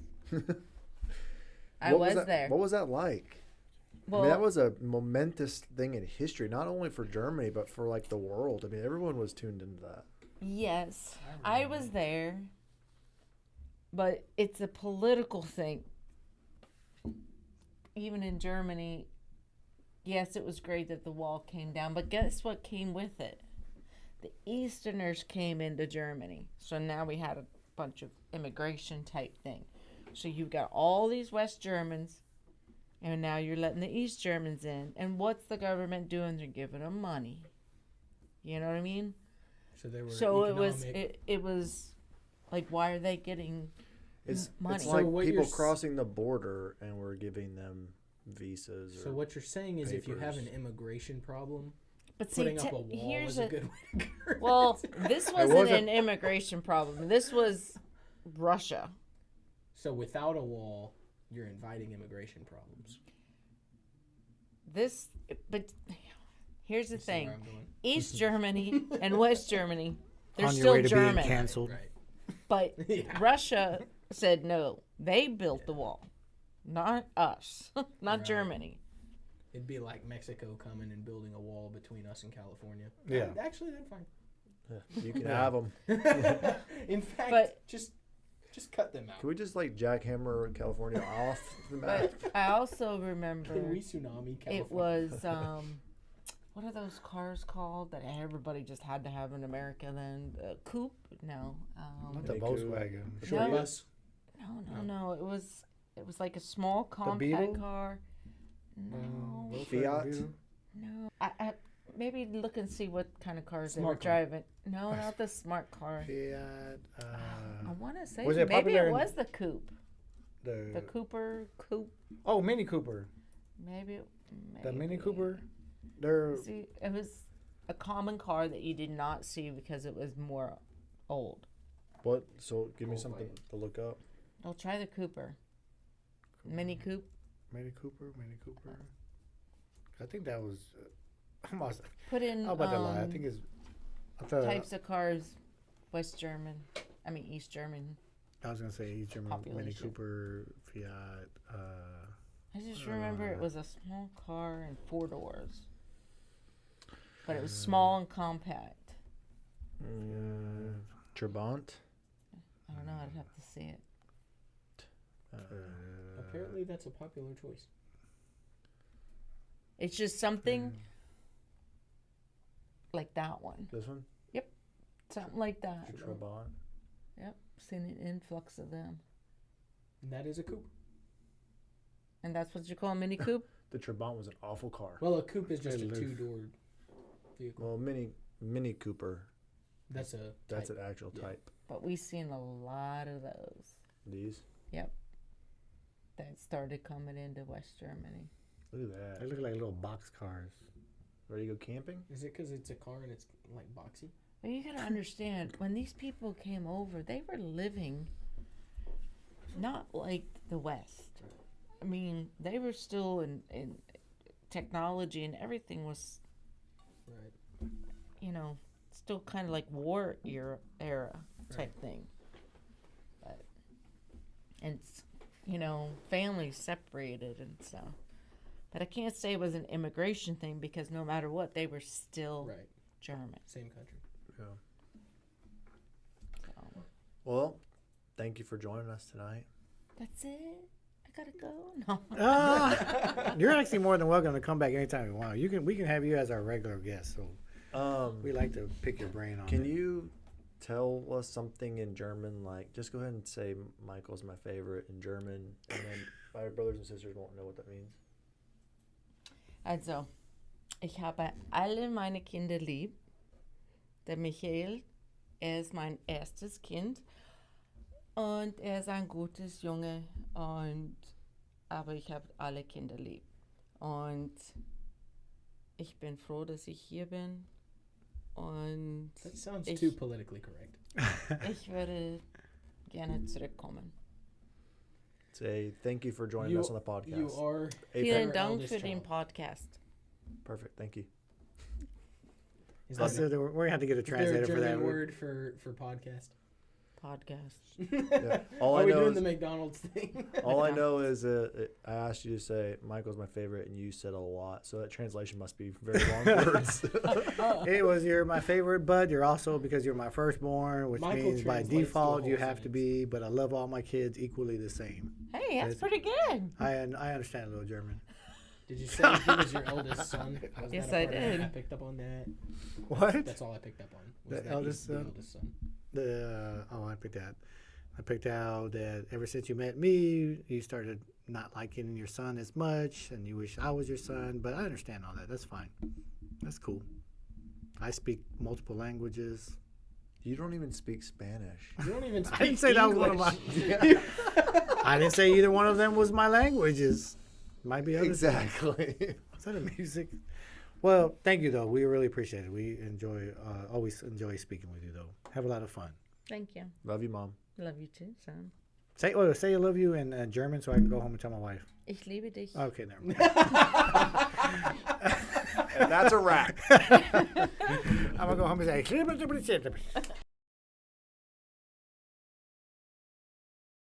[SPEAKER 2] I
[SPEAKER 1] What
[SPEAKER 2] was
[SPEAKER 1] that,
[SPEAKER 2] there.
[SPEAKER 1] What was that like?
[SPEAKER 2] Well,
[SPEAKER 1] I mean, that was a momentous thing in history, not only for Germany but for like the world. I mean, everyone was tuned into that.
[SPEAKER 2] yes, I was there, but it's a political thing. Even in Germany, yes, it was great that the wall came down, but guess what came with it? the Easterners came into Germany. So now we had a bunch of immigration type thing. So you've got all these West Germans, and now you're letting the East Germans in. And what's the government doing? They're giving them money. You know what I mean?
[SPEAKER 4] So they were.
[SPEAKER 2] So
[SPEAKER 4] economic.
[SPEAKER 2] it was like, why are they getting money?
[SPEAKER 1] It's like
[SPEAKER 4] So what
[SPEAKER 1] people
[SPEAKER 4] you're
[SPEAKER 1] crossing the border and we're giving them visas.
[SPEAKER 4] So
[SPEAKER 1] or
[SPEAKER 4] what you're saying is, if you have an
[SPEAKER 1] papers.
[SPEAKER 4] immigration problem,
[SPEAKER 2] But see,
[SPEAKER 4] putting up a wall is a good way to curb
[SPEAKER 2] well,
[SPEAKER 4] it.
[SPEAKER 2] this wasn't an immigration problem. This was Russia.
[SPEAKER 4] So without a wall, you're inviting immigration problems.
[SPEAKER 2] But here's the
[SPEAKER 4] You see
[SPEAKER 2] thing:
[SPEAKER 4] where I'm going?
[SPEAKER 2] East Germany and West Germany, they're
[SPEAKER 3] On your
[SPEAKER 2] still
[SPEAKER 3] way to
[SPEAKER 2] German.
[SPEAKER 3] being canceled.
[SPEAKER 4] Right.
[SPEAKER 2] But
[SPEAKER 4] Yeah.
[SPEAKER 2] Russia said no. They built the wall, not us, not
[SPEAKER 4] Right.
[SPEAKER 2] Germany.
[SPEAKER 4] It'd be like Mexico coming and building a wall between us and California.
[SPEAKER 3] Yeah.
[SPEAKER 4] Actually, that'd fine.
[SPEAKER 1] Yeah, you can have them.
[SPEAKER 4] In fact,
[SPEAKER 2] But-
[SPEAKER 4] just cut them out.
[SPEAKER 1] Can we just like jackhammer California off the map?
[SPEAKER 2] But I also remember
[SPEAKER 4] Can we tsunami California?
[SPEAKER 2] it was what are those cars called that everybody just had to have in America then? Coupe? No.
[SPEAKER 3] Not the
[SPEAKER 1] Mini Coupe.
[SPEAKER 3] Volkswagen.
[SPEAKER 1] The
[SPEAKER 4] Short
[SPEAKER 2] No.
[SPEAKER 4] bus.
[SPEAKER 2] No. It was like a small compact
[SPEAKER 3] Beetle?
[SPEAKER 2] car. No.
[SPEAKER 1] Fiat?
[SPEAKER 2] No. I maybe look and see what kind of cars they were
[SPEAKER 4] Smart car.
[SPEAKER 2] driving. No, not the smart car.
[SPEAKER 3] Fiat.
[SPEAKER 2] I want to say
[SPEAKER 3] was it
[SPEAKER 2] maybe
[SPEAKER 3] popular
[SPEAKER 2] it
[SPEAKER 3] in-
[SPEAKER 2] was the coupe. The
[SPEAKER 3] The
[SPEAKER 2] coupe.
[SPEAKER 3] oh, Mini Cooper.
[SPEAKER 2] Maybe.
[SPEAKER 3] The Mini
[SPEAKER 2] maybe.
[SPEAKER 3] Cooper. They're
[SPEAKER 2] See, it was a common car that you did not see because it was more old.
[SPEAKER 1] What? So give me
[SPEAKER 5] Cool
[SPEAKER 1] something
[SPEAKER 5] fight.
[SPEAKER 1] to look up.
[SPEAKER 2] I'll try the Cooper. Mini Coupe.
[SPEAKER 3] Mini Cooper. I think that was. Almost.
[SPEAKER 2] Put in
[SPEAKER 3] How about that lie? I think it's. I thought
[SPEAKER 2] types of cars. West German. I mean East German.
[SPEAKER 3] I was gonna say East German Mini
[SPEAKER 2] Population.
[SPEAKER 3] Cooper, Fiat.
[SPEAKER 2] I just remember it was a small car and 4 doors. But it was small and compact.
[SPEAKER 1] Trabant.
[SPEAKER 2] I don't know. I'd have to see it.
[SPEAKER 4] Apparently, that's a popular choice.
[SPEAKER 2] It's just something like that one.
[SPEAKER 1] This one.
[SPEAKER 2] Something like that.
[SPEAKER 1] Trabant.
[SPEAKER 2] Yep. Seen an influx of them.
[SPEAKER 4] And that is a coupe.
[SPEAKER 2] And that's what you call a Mini Coupe?
[SPEAKER 1] The Trabant was an awful car.
[SPEAKER 4] Well, a coupe is just a
[SPEAKER 3] It lives.
[SPEAKER 4] 2-door vehicle.
[SPEAKER 1] Well, Mini Cooper.
[SPEAKER 4] That's a.
[SPEAKER 1] That's
[SPEAKER 4] type.
[SPEAKER 1] an actual
[SPEAKER 4] Yeah.
[SPEAKER 1] type.
[SPEAKER 2] But we've seen a lot of those
[SPEAKER 1] These.
[SPEAKER 2] that started coming into West Germany.
[SPEAKER 1] Look at
[SPEAKER 3] They
[SPEAKER 1] that.
[SPEAKER 3] look like little box cars.
[SPEAKER 1] Ready to go camping?
[SPEAKER 4] Is it because it's a car and it's like boxy?
[SPEAKER 2] But you gotta understand, when these people came over, they were living not like the West. I mean, they were still in technology and everything was,
[SPEAKER 4] Right.
[SPEAKER 2] still kind of like war era type thing. But, and, families separated and stuff. But I can't say it was an immigration thing because no matter what, they were still
[SPEAKER 4] Right.
[SPEAKER 2] German.
[SPEAKER 4] Same country.
[SPEAKER 1] Yeah.
[SPEAKER 2] So.
[SPEAKER 1] Well, thank you for joining us tonight.
[SPEAKER 2] That's it. I gotta go. No.
[SPEAKER 3] You're actually more than welcome to come back anytime you want. We can have you as our regular guest. So we like to pick your brain on.
[SPEAKER 1] Can
[SPEAKER 3] it.
[SPEAKER 1] you tell us something in German? Like, just go ahead and say Michael's my favorite in German, and then my brothers and sisters won't know what that means.
[SPEAKER 2] Also, ich habe alle meine Kinder lieb. Der Michael, ist mein erstes Kind und ist ein gutes Junge aber ich habe alle Kinder lieb. Und ich bin froh, dass ich hier bin und
[SPEAKER 4] That sounds
[SPEAKER 2] Ich-
[SPEAKER 4] too politically correct.
[SPEAKER 2] ich würde gerne zurückkommen.
[SPEAKER 1] Say thank you for joining us on the podcast.
[SPEAKER 4] You are.
[SPEAKER 2] Vielen
[SPEAKER 4] Our
[SPEAKER 2] Dank
[SPEAKER 4] eldest
[SPEAKER 2] für den
[SPEAKER 4] child.
[SPEAKER 2] Podcast.
[SPEAKER 1] Perfect. Thank you.
[SPEAKER 4] Is
[SPEAKER 3] I
[SPEAKER 4] that
[SPEAKER 3] said that we're gonna have to get a
[SPEAKER 4] is there a
[SPEAKER 3] translator for
[SPEAKER 4] German
[SPEAKER 3] that.
[SPEAKER 4] word for podcast?
[SPEAKER 1] Yeah. All
[SPEAKER 4] Are
[SPEAKER 1] I
[SPEAKER 4] we
[SPEAKER 1] know
[SPEAKER 4] doing
[SPEAKER 1] is
[SPEAKER 4] the McDonald's thing?
[SPEAKER 1] all I know is I asked you to say Michael's my favorite, and you said a lot. So that translation must be very long words.
[SPEAKER 3] It was you're my favorite, but you're also because you're my firstborn, which
[SPEAKER 4] Michael
[SPEAKER 3] means by
[SPEAKER 4] translates the
[SPEAKER 3] default you
[SPEAKER 4] whole
[SPEAKER 3] have to
[SPEAKER 4] sentence.
[SPEAKER 3] be. But I love all my kids equally the same.
[SPEAKER 2] Hey, that's
[SPEAKER 3] It's-
[SPEAKER 2] pretty good.
[SPEAKER 3] I understand a little German.
[SPEAKER 4] Did you say he was your eldest son? Was
[SPEAKER 2] Yes,
[SPEAKER 4] that a
[SPEAKER 2] I
[SPEAKER 4] part of it?
[SPEAKER 2] did.
[SPEAKER 4] I picked up on that.
[SPEAKER 3] What?
[SPEAKER 4] That's all I picked up on. Was
[SPEAKER 3] The
[SPEAKER 4] that
[SPEAKER 3] eldest
[SPEAKER 4] he's the
[SPEAKER 3] son?
[SPEAKER 4] eldest son.
[SPEAKER 3] I picked that. I picked out that ever since you met me, you started not liking your son as much, and you wish I was your son. But I understand all that. That's fine. That's cool. I speak multiple languages.
[SPEAKER 1] You don't even speak Spanish.
[SPEAKER 4] You don't even speak
[SPEAKER 3] I didn't say that was one of my. I didn't say either one of them was my languages. Might be other
[SPEAKER 1] Exactly.
[SPEAKER 3] Is that a music? Well, thank you though. We really appreciate it. We always enjoy speaking with you though. Have a lot of fun.
[SPEAKER 2] Thank you.
[SPEAKER 1] Love you, Mom.
[SPEAKER 2] Love you too, son.
[SPEAKER 3] Say I love you in German so I can go home and tell my wife.
[SPEAKER 2] Ich liebe dich.
[SPEAKER 3] Okay, never mind.
[SPEAKER 1] And that's a wrap.
[SPEAKER 3] I'm gonna go home and say.